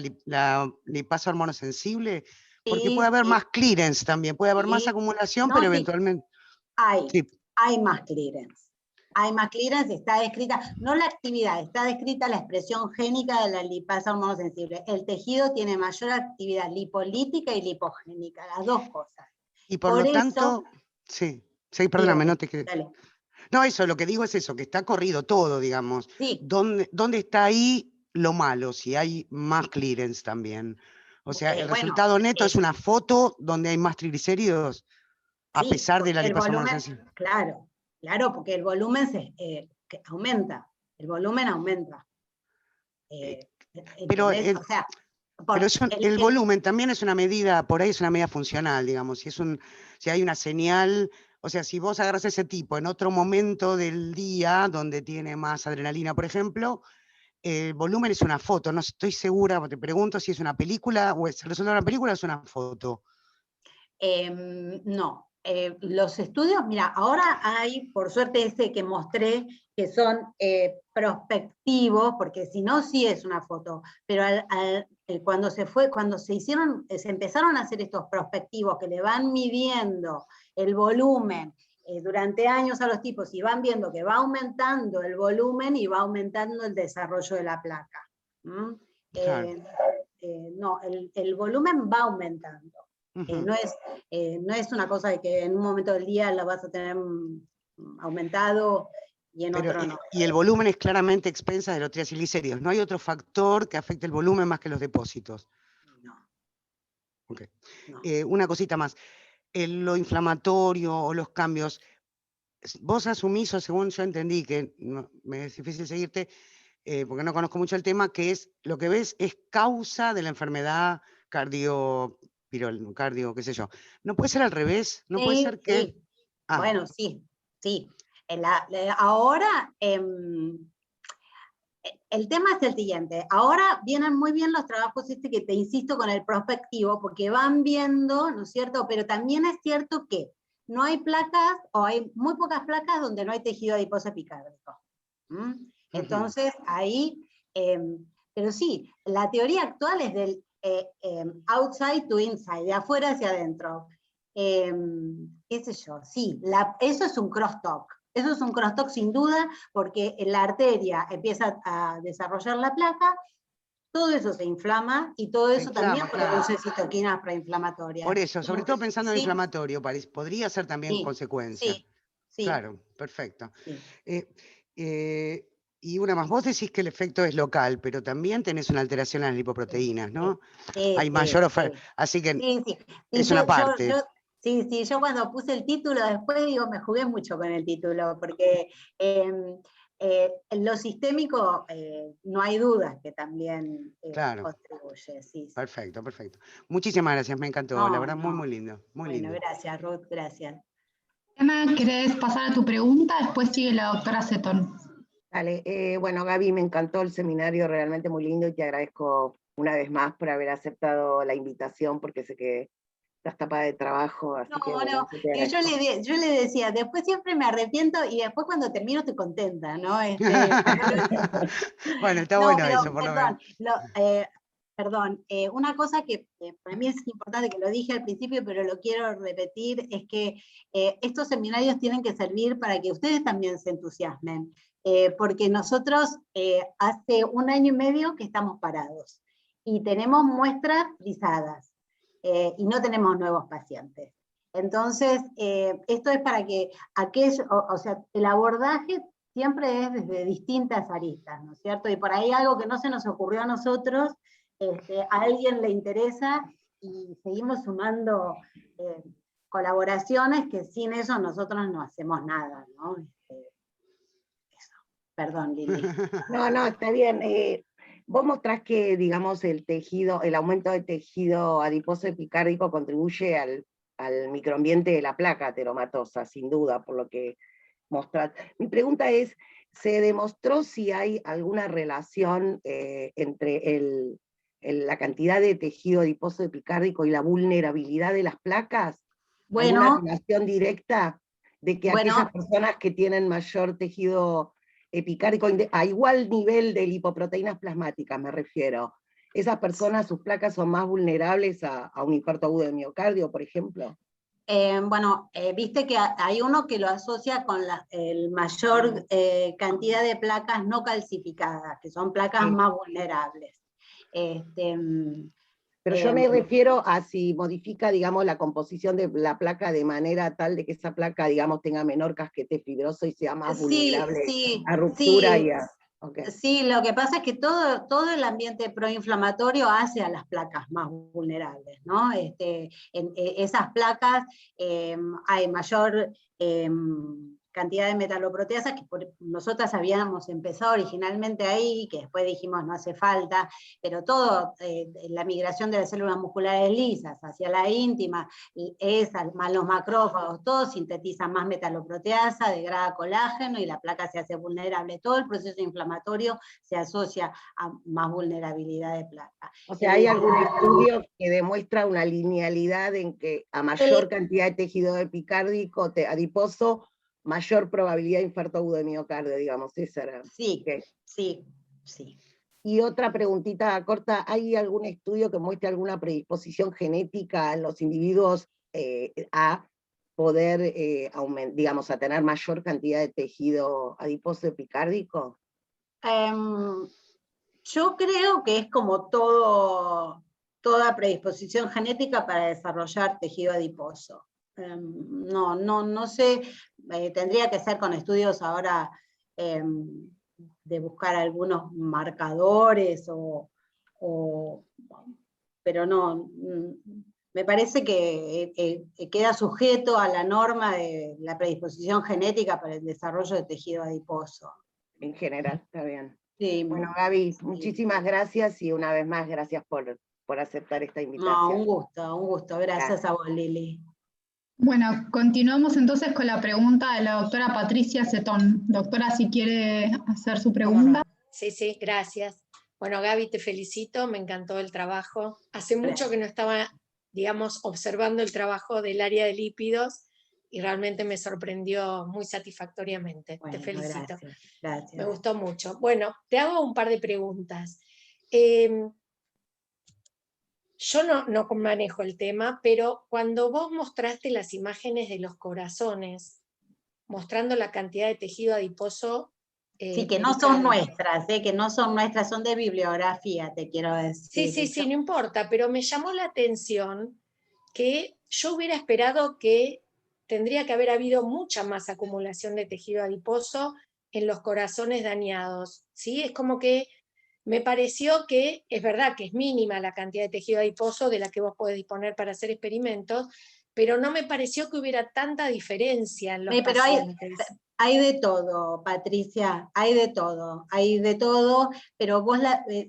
lipasa hormonosensible? Porque puede haber más clearance también, puede haber más acumulación, No, pero sí, eventualmente... hay más clearance. Hay más clearance, está descrita, no la actividad, está descrita la expresión génica de la lipasa hormonosensible. El tejido tiene mayor actividad lipolítica y lipogénica, las dos cosas. Y por lo tanto, sí, perdóname, no te quedé. Dale. No, eso, lo que digo es eso, que está corrido todo, digamos. Sí. ¿Dónde está ahí lo malo? Si hay más clearance también. O sea, el resultado neto es una foto donde hay más triglicéridos, a pesar de la lipasa hormonosensible. Claro, porque el volumen aumenta. El volumen aumenta. Pero el volumen también es una medida, por ahí es una medida funcional, digamos. Si hay una señal, o sea, si vos agarras a ese tipo en otro momento del día, donde tiene más adrenalina, por ejemplo, el volumen es una foto. No estoy segura, te pregunto si es una película, o es el resultado de una película o es una foto. No. Los estudios, mira, ahora hay, por suerte ese que mostré, que son prospectivos, porque si no, sí es una foto, pero cuando se empezaron a hacer estos prospectivos que le van midiendo el volumen durante años a los tipos y van viendo que va aumentando el volumen y va aumentando el desarrollo de la placa. Claro. No, el volumen va aumentando. No es una cosa de que en un momento del día la vas a tener aumentado y en otro no. Y el volumen es claramente expensa de los triglicéridos. ¿No hay otro factor que afecte el volumen más que los depósitos? No. Okay. No. Una cosita más. Lo inflamatorio o los cambios, vos asumís, o según yo entendí, que me es difícil seguirte, porque no conozco mucho el tema, que es lo que ves es causa de la enfermedad cardio, qué sé yo. ¿No puede ser al revés? ¿No puede ser que...? Sí. Bueno, sí. Ahora, el tema es el siguiente. Ahora vienen muy bien los trabajos que te insisto con el prospectivo, porque van viendo, ¿no es cierto? Pero también es cierto que no hay placas, o hay muy pocas placas donde no hay tejido adiposo epicárdico. Entonces, ahí, pero sí, la teoría actual es del outside to inside, de afuera hacia adentro. Qué sé yo, sí, eso es un crosstalk. Eso es un crosstalk sin duda, porque la arteria empieza a desarrollar la placa, todo eso se inflama, y todo eso también produce citoquinas proinflamatorias. Por eso, sobre todo pensando en inflamatorio, podría ser también consecuencia. Sí. Claro, perfecto. Sí. Y una más, vos decís que el efecto es local, pero también tenés una alteración en las lipoproteínas, ¿no? Hay mayor oferta, así que es una parte. Sí, yo cuando puse el título después, me jugué mucho con el título, porque lo sistémico, no hay dudas que también contribuye. Sí. Perfecto. Muchísimas gracias, me encantó, la verdad, muy lindo. Muy lindo. Gracias, Ruth, gracias. Emma, ¿querés pasar a tu pregunta? Después sigue la doctora Seton. Dale, bueno, Gaby, me encantó el seminario, realmente muy lindo, y te agradezco una vez más por haber aceptado la invitación, porque sé que estás tapada de trabajo, así que bueno, yo le decía, después siempre me arrepiento y después cuando termino estoy contenta, ¿no? Bueno, está bueno eso, por lo menos. Perdón, una cosa que para mí es importante, que lo dije al principio, pero lo quiero repetir, es que estos seminarios tienen que servir para que ustedes también se entusiasmen, porque nosotros hace 1 año y medio que estamos parados, y tenemos muestras frisadas. Y no tenemos nuevos pacientes. Entonces, esto es para que o sea, el abordaje siempre es desde distintas aristas, ¿no es cierto? Y por ahí algo que no se nos ocurrió a nosotros, a alguien le interesa, y seguimos sumando colaboraciones que sin eso nosotros no hacemos nada, ¿no? Eso. Perdón, Lili. No, está bien. Vos mostrás que, digamos, el aumento de tejido adiposo epicárdico contribuye al al microambiente de la placa ateromatosa, sin duda, por lo que mostrás. Mi pregunta es, ¿se demostró si hay alguna relación entre la cantidad de tejido adiposo epicárdico y la vulnerabilidad de las placas? ¿Alguna Bueno, relación directa de que bueno, aquellas personas que tienen mayor tejido epicárdico, a igual nivel de lipoproteínas plasmáticas me refiero, esas personas, sus placas son más vulnerables a un infarto agudo de miocardio, por ejemplo? viste que hay uno que lo asocia con el mayor cantidad de placas no calcificadas, que son placas Sí. más vulnerables. Pero yo me refiero a si modifica, digamos, la composición de la placa de manera tal de que esa placa, digamos, tenga menor casquete fibroso y sea más vulnerable a ruptura y a... Okay. Sí, lo que pasa es que todo el ambiente proinflamatorio hace a las placas más vulnerables, ¿no? Esas placas hay mayor cantidad de metaloproteasas, que nosotras habíamos empezado originalmente ahí, que después dijimos no hace falta, pero todo, la migración de las células musculares lisas hacia la íntima, más los macrófagos, todo sintetiza más metaloproteasa, degrada colágeno y la placa se hace vulnerable. Todo el proceso inflamatorio se asocia a más vulnerabilidad de placa. O sea, ¿hay algún estudio que demuestra una linealidad en que a mayor cantidad de tejido epicárdico adiposo, mayor probabilidad de infarto agudo de miocardio, digamos? Esa era. Sí, Okay. sí. Y otra preguntita corta, ¿hay algún estudio que muestre alguna predisposición genética en los individuos a poder, digamos, a tener mayor cantidad de tejido adiposo epicárdico? Yo creo que es como toda predisposición genética para desarrollar tejido adiposo. No sé, tendría que ser con estudios ahora de buscar algunos marcadores, pero no, me parece que queda sujeto a la norma de la predisposición genética para el desarrollo de tejido adiposo. En general, está bien. Sí, bueno, Gaby, sí. muchísimas gracias y una vez más gracias por aceptar esta invitación. No, un gusto. Gracias a vos, Lili. Bueno, continuamos entonces con la pregunta de la doctora Patricia Cetón. Doctora, si quiere hacer su pregunta. Sí, gracias. Bueno, Gaby, te felicito, me encantó el trabajo. Hace mucho que no estaba, digamos, observando el trabajo del área de lípidos y realmente me sorprendió muy satisfactoriamente. Bueno, te felicito. Gracias. Me gustó mucho. Bueno, te hago un par de preguntas. Yo no manejo el tema, pero cuando vos mostraste las imágenes de los corazones, mostrando la cantidad de tejido adiposo, sí, que no son nuestras, que no son nuestras, son de bibliografía, te quiero decir. Sí, no importa, pero me llamó la atención que yo hubiera esperado que tendría que haber habido mucha más acumulación de tejido adiposo en los corazones dañados, ¿sí? Es como que me pareció que, es verdad que es mínima la cantidad de tejido adiposo de la que vos podés disponer para hacer experimentos, pero no me pareció que hubiera tanta diferencia en los pacientes. Hay de todo, Patricia, hay de todo, pero vos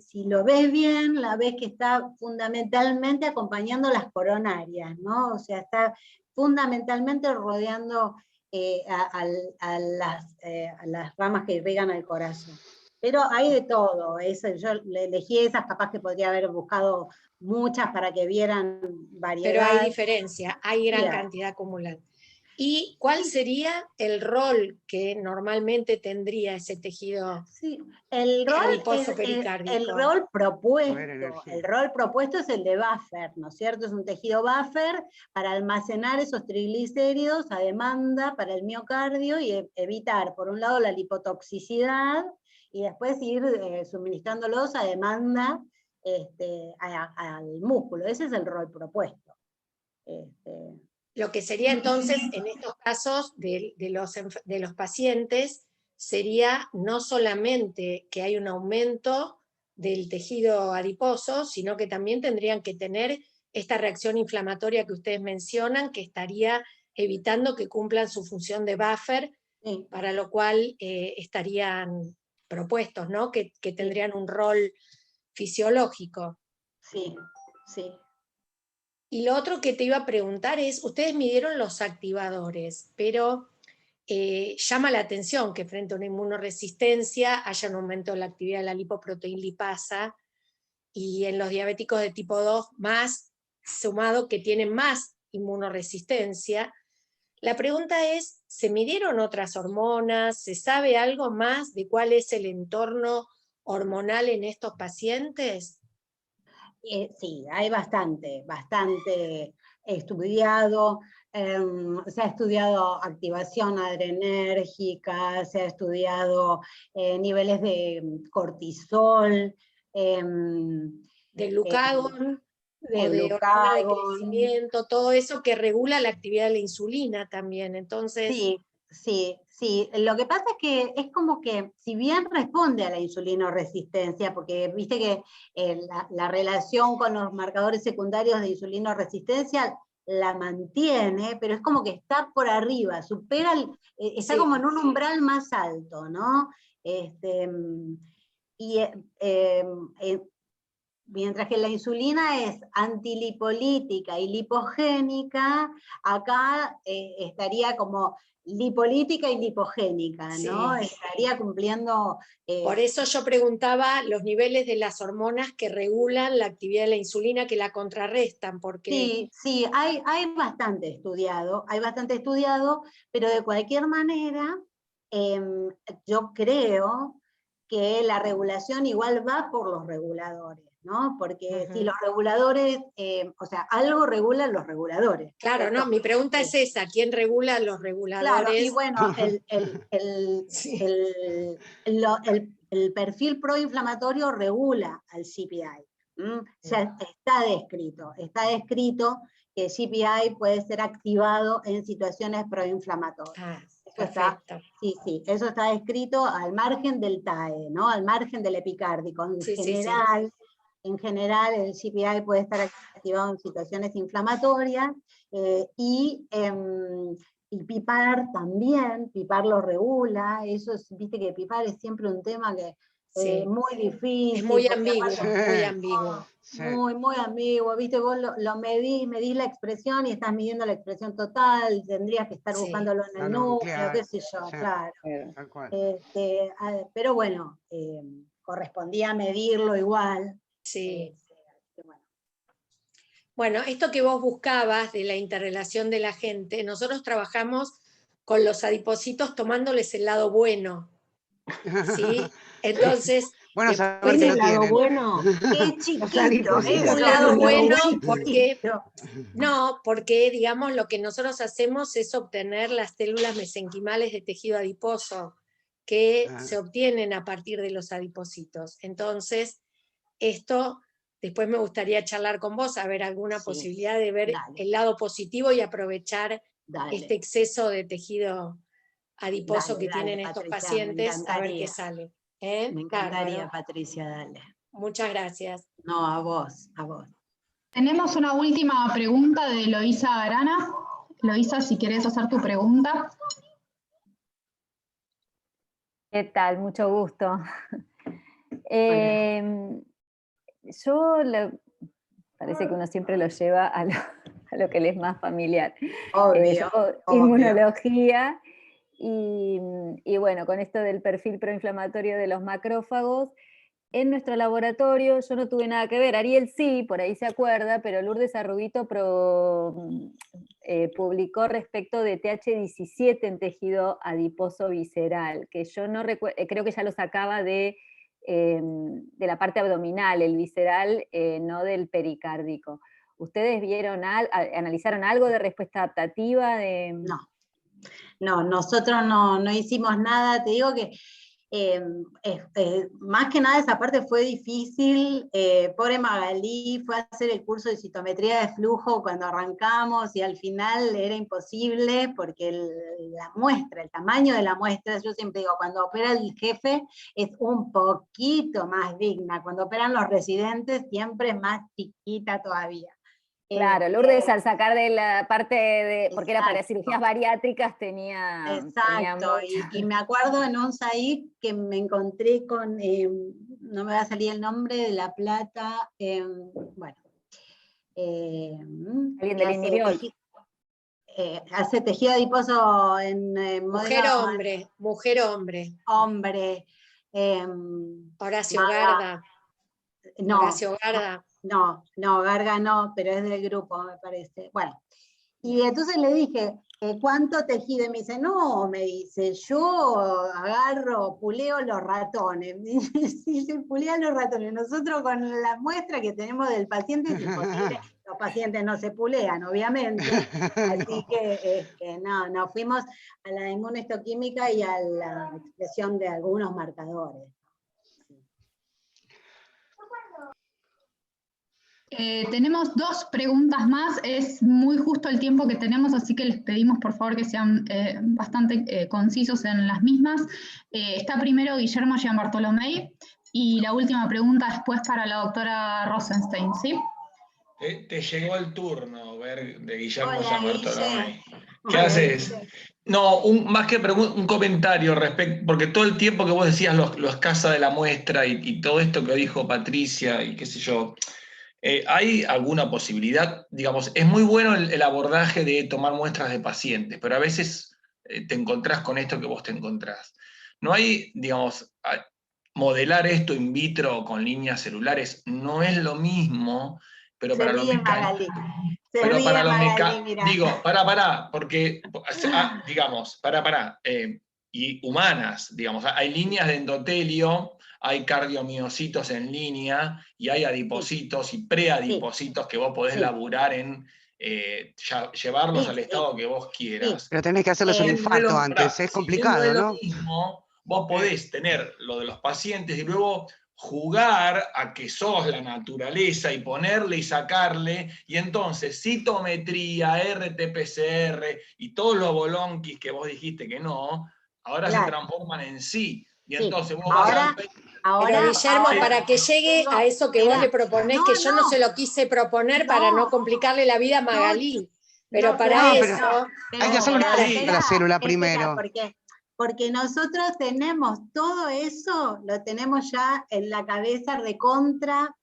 si lo ves bien, la ves que está fundamentalmente acompañando las coronarias, ¿no? O sea, está fundamentalmente rodeando a las ramas que irrigan al corazón. Pero hay de todo, yo elegí esas, capaz que podría haber buscado muchas para que vieran variedad. Pero hay diferencia, hay gran cantidad acumulada. ¿Y cuál sería el rol que normalmente tendría ese tejido adiposo pericárdico? El rol propuesto es el de buffer, ¿no es cierto? Es un tejido buffer para almacenar esos triglicéridos a demanda para el miocardio y evitar, por un lado, la lipotoxicidad y después ir suministrándolos a demanda al músculo. Ese es el rol propuesto. Lo que sería entonces, en estos casos de los pacientes, sería no solamente que hay un aumento del tejido adiposo, sino que también tendrían que tener esta reacción inflamatoria que ustedes mencionan, que estaría evitando que cumplan su función de buffer, para lo cual estarían propuestos, ¿no? Que tendrían un rol fisiológico. Sí. Y lo otro que te iba a preguntar es, ustedes midieron los activadores, pero llama la atención que frente a una inmunorresistencia haya un aumento de la actividad de la lipoproteínlipasa, y en los diabéticos de tipo 2 más, sumado que tienen más inmunorresistencia. La pregunta es, ¿se midieron otras hormonas? ¿Se sabe algo más de cuál es el entorno hormonal en estos pacientes? Sí, hay bastante estudiado. Se ha estudiado activación adrenérgica, se ha estudiado niveles de cortisol, De glucagón, de o de hormona de glucagón. crecimiento, todo eso que regula la actividad de la insulina también. Entonces, Sí. Lo que pasa es que es como que, si bien responde a la insulinoresistencia, porque viste que la relación con los marcadores secundarios de insulinoresistencia la mantiene, pero es como que está por arriba, supera, está Sí. como en un umbral más alto, ¿no? Mientras que la insulina es antilipolítica y lipogénica, acá estaría como lipolítica y lipogénica, ¿no? Sí. Estaría cumpliendo... Por eso yo preguntaba los niveles de las hormonas que regulan la actividad de la insulina, que la contrarrestan, porque... Sí, hay bastante estudiado, pero de cualquier manera, yo creo que la regulación igual va por los reguladores, ¿no? Porque si los reguladores, o sea, algo regulan los reguladores. Claro, ¿cierto? no, mi pregunta es esa, ¿quién regula los reguladores? Claro, y bueno, Sí. el perfil proinflamatorio regula al CPI. Ya está descrito que el CPI puede ser activado en situaciones proinflamatorias. Perfecto. Eso está descrito al margen del TAE, ¿no? Al margen del epicárdico. En general, el CPI puede estar activado en situaciones inflamatorias, y PIPAR también, PIPAR lo regula. Eso viste que PIPAR es siempre un tema que muy difícil. Es muy ambiguo, muy ambiguo. Muy ambiguo, viste, vos lo medís la expresión y estás midiendo la expresión total, tendrías que estar buscándolo en el núcleo, qué sé yo, claro. Pero bueno, correspondía medirlo igual. Sí. Bueno, esto que vos buscabas de la interrelación de la gente, nosotros trabajamos con los adipocitos tomándoles el lado bueno, ¿sí? Entonces, bueno, saber que lo tienen. Bueno, qué chiquito. Un lado bueno porque digamos lo que nosotros hacemos es obtener las células mesenquimales de tejido adiposo que se obtienen a partir de los adipocitos. Entonces, esto después me gustaría charlar con vos, a ver alguna posibilidad de ver el lado positivo y aprovechar este exceso de tejido adiposo que tienen estos pacientes, a ver qué sale. Me encantaría, Patricia, dale. Muchas gracias. No, a vos. Tenemos una última pregunta de Eloísa Arana. Eloísa, si querés hacer tu pregunta. ¿Qué tal? Mucho gusto. Parece que uno siempre lo lleva a lo que le es más familiar. Obvio. Inmunología, y bueno, con esto del perfil proinflamatorio de los macrófagos, en nuestro laboratorio yo no tuve nada que ver, Ariel sí, por ahí se acuerda, pero Lourdes Arrubito publicó respecto de TH17 en tejido adiposo visceral, que yo no recuerdo, creo que ya lo sacaba de la parte abdominal, el visceral, no del pericárdico. ¿Ustedes analizaron algo de respuesta adaptativa? No, nosotros no hicimos nada. Te digo que más que nada esa parte fue difícil. Pobre Magalí fue a hacer el curso de citometría de flujo cuando arrancamos y al final era imposible porque el tamaño de la muestra, yo siempre digo, cuando opera el jefe es un poquito más digna, cuando operan los residentes siempre es más chiquita todavía. Claro, Lourdes al sacar de la parte porque era para cirugías bariátricas tenía... Exacto, y me acuerdo en OnSAIC que me encontré con, no me va a salir el nombre, de La Plata, bueno, Alguien del Inhibiol. Hace tejido adiposo en Mujer o modelo hombre, mujer o hombre. hombre. Horacio Garda. No, Horacio Garda. no, Garga no, pero es del grupo, me parece. Bueno, y entonces le dije, ¿cuánto tejido? Y me dice, no, me dice, yo agarro, puleo los ratones. Si se pulean los ratones, nosotros con la muestra que tenemos del paciente es imposible, los pacientes no se pulean, obviamente, así que no, fuimos a la inmunohistoquímica y a la expresión de algunos marcadores. Tenemos 2 preguntas más, es muy justo el tiempo que tenemos, así que les pedimos por favor que sean bastante concisos en las mismas. Está primero Guillermo Gianbartolomei y la última pregunta después para la doctora Rosenstein, ¿sí? Te llegó el turno, de Guillermo Hola, Gianbartolomei. Guille. ¿Qué haces? No, más que un comentario respecto, porque todo el tiempo que vos decías lo escasa de la muestra y todo esto que dijo Patricia y qué sé yo, ¿hay alguna posibilidad? Digamos, es muy bueno el abordaje de tomar muestras de pacientes, pero a veces te encontrás con esto que vos te encontrás. ¿No hay, digamos, modelar esto in vitro con líneas celulares? No es lo mismo, pero para lo mecánico. Pero para los mecánicos, digo, porque, digamos, y humanas, digamos, hay líneas de endotelio, hay cardiomiocitos en línea, y hay adipocitos y preadipocitos que vos podés laburar en llevarlos al estado que vos quieras. Pero tenés que hacerles un infarto antes, es complicado, ¿no? Lo mismo, vos podés tener lo de los pacientes y luego jugar a que sos la naturaleza y ponerle y sacarle, y entonces citometría, RT-PCR y todos los bolonquis que vos dijiste que no, ahora se transforman en sí. Y entonces vos vas a... Pero Guillermo, para que llegue a eso que vos le proponés, que yo no se lo quise proponer para no complicarle la vida a Magalí, pero para eso... Hay que hacer una lista de la célula primero. Porque nosotros tenemos todo eso, lo tenemos ya en la cabeza recontra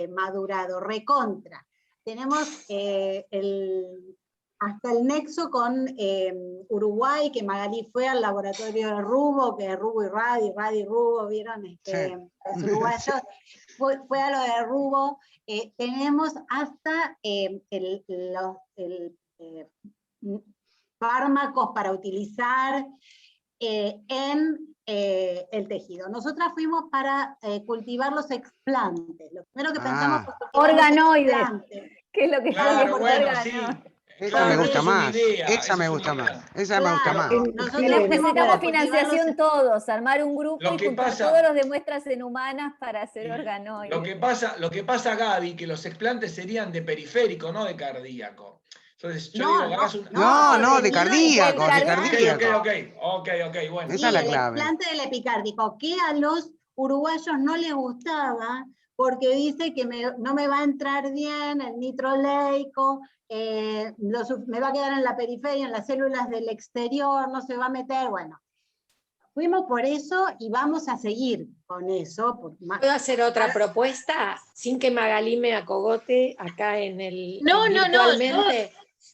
madurado, recontra. Tenemos hasta el nexo con Uruguay, que Magalí fue al laboratorio de Rubo, que Rubo y Radi y Rubo, ¿vieron? Los uruguayos, fue a lo de Rubo. Tenemos hasta los fármacos para utilizar en el tejido. Nosotras fuimos para cultivar los explantes. Lo primero que pensamos fue organoides. ¿Qué es lo que Esa me gusta más. Esa me gusta más. Esa me gusta más. Necesitamos financiación todos, armar un grupo y juntar todos los de muestras en humanas para hacer organoides. Lo que pasa, Gaby, que los explantes serían de periférico, no de cardíaco. Entonces, yo digo, no, de cardíaco, de cardíaco. Ok, bueno. Esa es la clave. El explante del epicárdico, que a los uruguayos no les gustaba, porque dice que no me va a entrar bien el nitroleico, me va a quedar en la periferia, en las células del exterior, no se va a meter, bueno. Fuimos por eso y vamos a seguir con eso. ¿Puedo hacer otra propuesta sin que Magalí me acogote acá en el... No.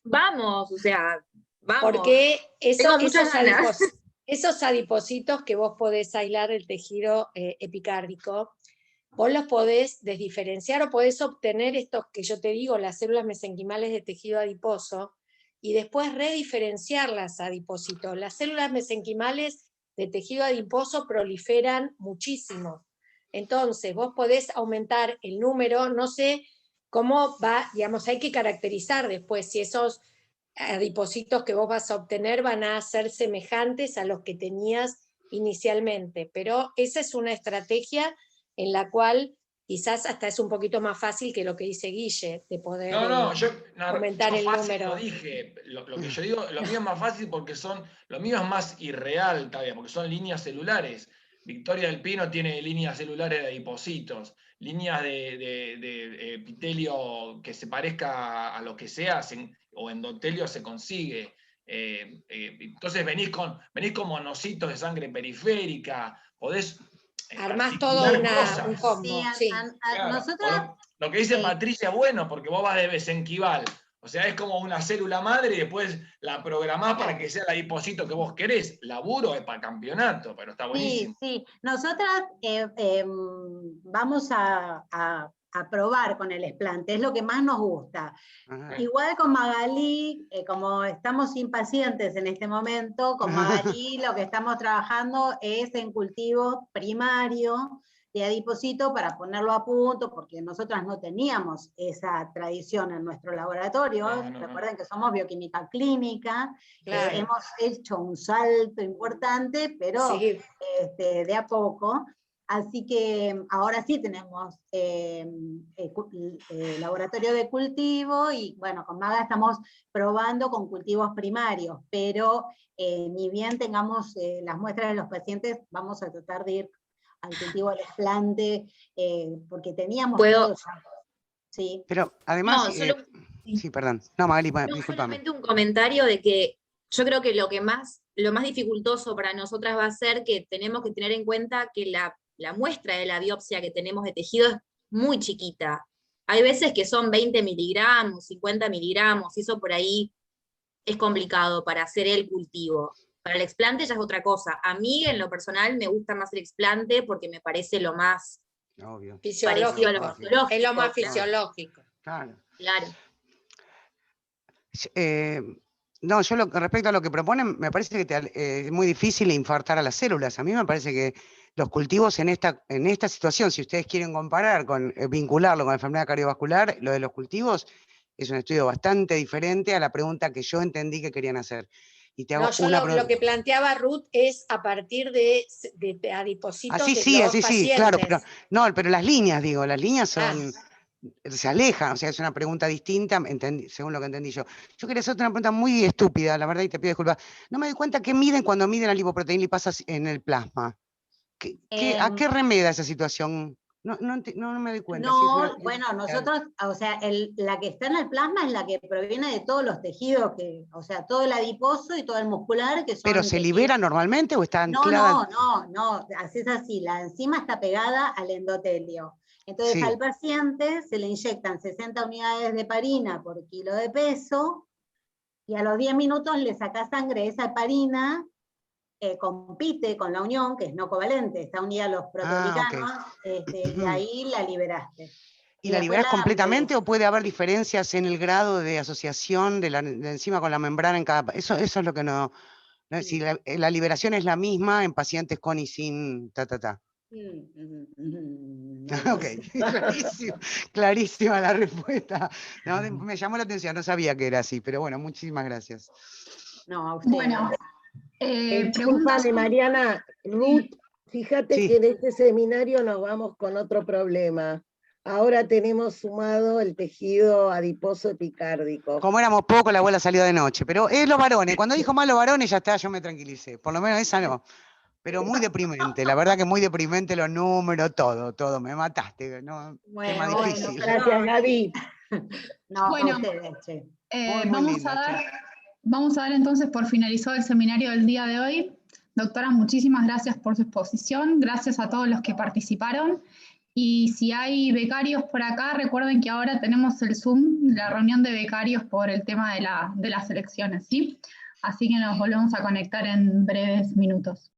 Vamos, o sea, vamos. Porque esos adipocitos que vos podés aislar el tejido epicárdico, vos los podés desdiferenciar o podés obtener estos que yo te digo, las células mesenquimales de tejido adiposo, y después rediferenciarlas a adipocitos. Las células mesenquimales de tejido adiposo proliferan muchísimo. Entonces, vos podés aumentar el número, no sé cómo va, digamos, hay que caracterizar después si esos adipocitos que vos vas a obtener van a ser semejantes a los que tenías inicialmente, pero esa es una estrategia en la cual quizás hasta es un poquito más fácil que lo que dice Guille, de poder aumentar el número. Lo dije, lo que yo digo, lo mío es más fácil porque lo mío es más irreal todavía, porque son líneas celulares. Victoria del Pino tiene líneas celulares de adipocitos, líneas de epitelio que se parezca a lo que sea, o endotelio se consigue. Entonces venís con monocitos de sangre periférica, podés Armás todo articular un combo. Sí, Sí. Claro, nosotros... lo que dice Sí. Patricia, bueno, porque vos vas de Besenquival. O sea, es como una célula madre y después la programás para que sea el adipocito que vos querés. Laburo es para campeonato, pero está buenísimo. Sí, sí. Nosotras vamos a probar con el explante, es lo que más nos gusta. Ajá. Igual con Magalí, como estamos impacientes en este momento, con Magalí lo que estamos trabajando es en cultivo primario de adipocito para ponerlo a punto, porque nosotras no teníamos esa tradición en nuestro laboratorio. No. Recuerden que somos bioquímica clínica, Claro. hemos hecho un salto importante, pero Sí. de a poco. Así que ahora sí tenemos laboratorio de cultivo y bueno, con Maga estamos probando con cultivos primarios, pero ni bien tengamos las muestras de los pacientes, vamos a tratar de ir al cultivo del explante, porque teníamos todo ya. Sí. Pero además... No, solo, sí, perdón. No, Magali, no, discúlpame. solamente un comentario de que yo creo que lo más dificultoso para nosotras va a ser que tenemos que tener en cuenta que la muestra de la biopsia que tenemos de tejido es muy chiquita. Hay veces que son 20 miligramos, 50 miligramos, y eso por ahí es complicado para hacer el cultivo. Para el explante ya es otra cosa. A mí, en lo personal, me gusta más el explante porque me parece lo más Obvio. parecido a lo fisiológico. Es lo más claro. fisiológico. Claro. Claro. No, yo respecto a lo que proponen, me parece que es muy difícil infartar a las células. A mí me parece que los cultivos en esta situación, si ustedes quieren comparar, vincularlo con la enfermedad cardiovascular, lo de los cultivos es un estudio bastante diferente a la pregunta que yo entendí que querían hacer. Y te hago Lo que planteaba Ruth es a partir de adipocitos así de sí, los así pacientes. sí, claro, pero las líneas, las líneas son... se alejan, o sea, es una pregunta distinta, según lo que entendí yo. Yo quería hacerte una pregunta muy estúpida, la verdad, y te pido disculpas. No me doy cuenta qué miden cuando miden la lipoproteína lipasa en el plasma. ¿A qué remeda esa situación? No me doy cuenta. No, bueno, nosotros, o sea, la que está en el plasma es la que proviene de todos los tejidos, o sea, todo el adiposo y todo el muscular, que son... ¿Pero se libera normalmente o está anclada? No, es así, la enzima está pegada al endotelio. Entonces al paciente se le inyectan 60 unidades de heparina por kilo de peso, y a los 10 minutos le saca sangre. Esa heparina compite con la unión, que es no covalente, está unida a los proteoglicanos, y ahí la liberaste. ¿Y la liberás completamente o puede haber diferencias en el grado de asociación de la enzima con la membrana en cada... Eso es lo que no... Si la liberación es la misma en pacientes con y sin Ok, clarísima la respuesta. No, me llamó la atención, no sabía que era así, pero bueno, muchísimas gracias. No, a usted. Bueno, Disculpame, Mariana, Ruth, fíjate que en este seminario nos vamos con otro problema. Ahora tenemos sumado el tejido adiposo epicárdico. Como éramos pocos, la abuela salió de noche, pero es los varones. Cuando dijo más los varones, ya está, yo me tranquilicé. Por lo menos esa no. Pero muy deprimente, la verdad que muy deprimente los números, todo. Me mataste, ¿no? Tema difícil. Gracias, Gaby. No, bueno, vamos a dar entonces por finalizado el seminario del día de hoy. Doctora, muchísimas gracias por su exposición, gracias a todos los que participaron. Y si hay becarios por acá, recuerden que ahora tenemos el Zoom, la reunión de becarios por el tema de las elecciones, ¿sí? Así que nos volvemos a conectar en breves minutos.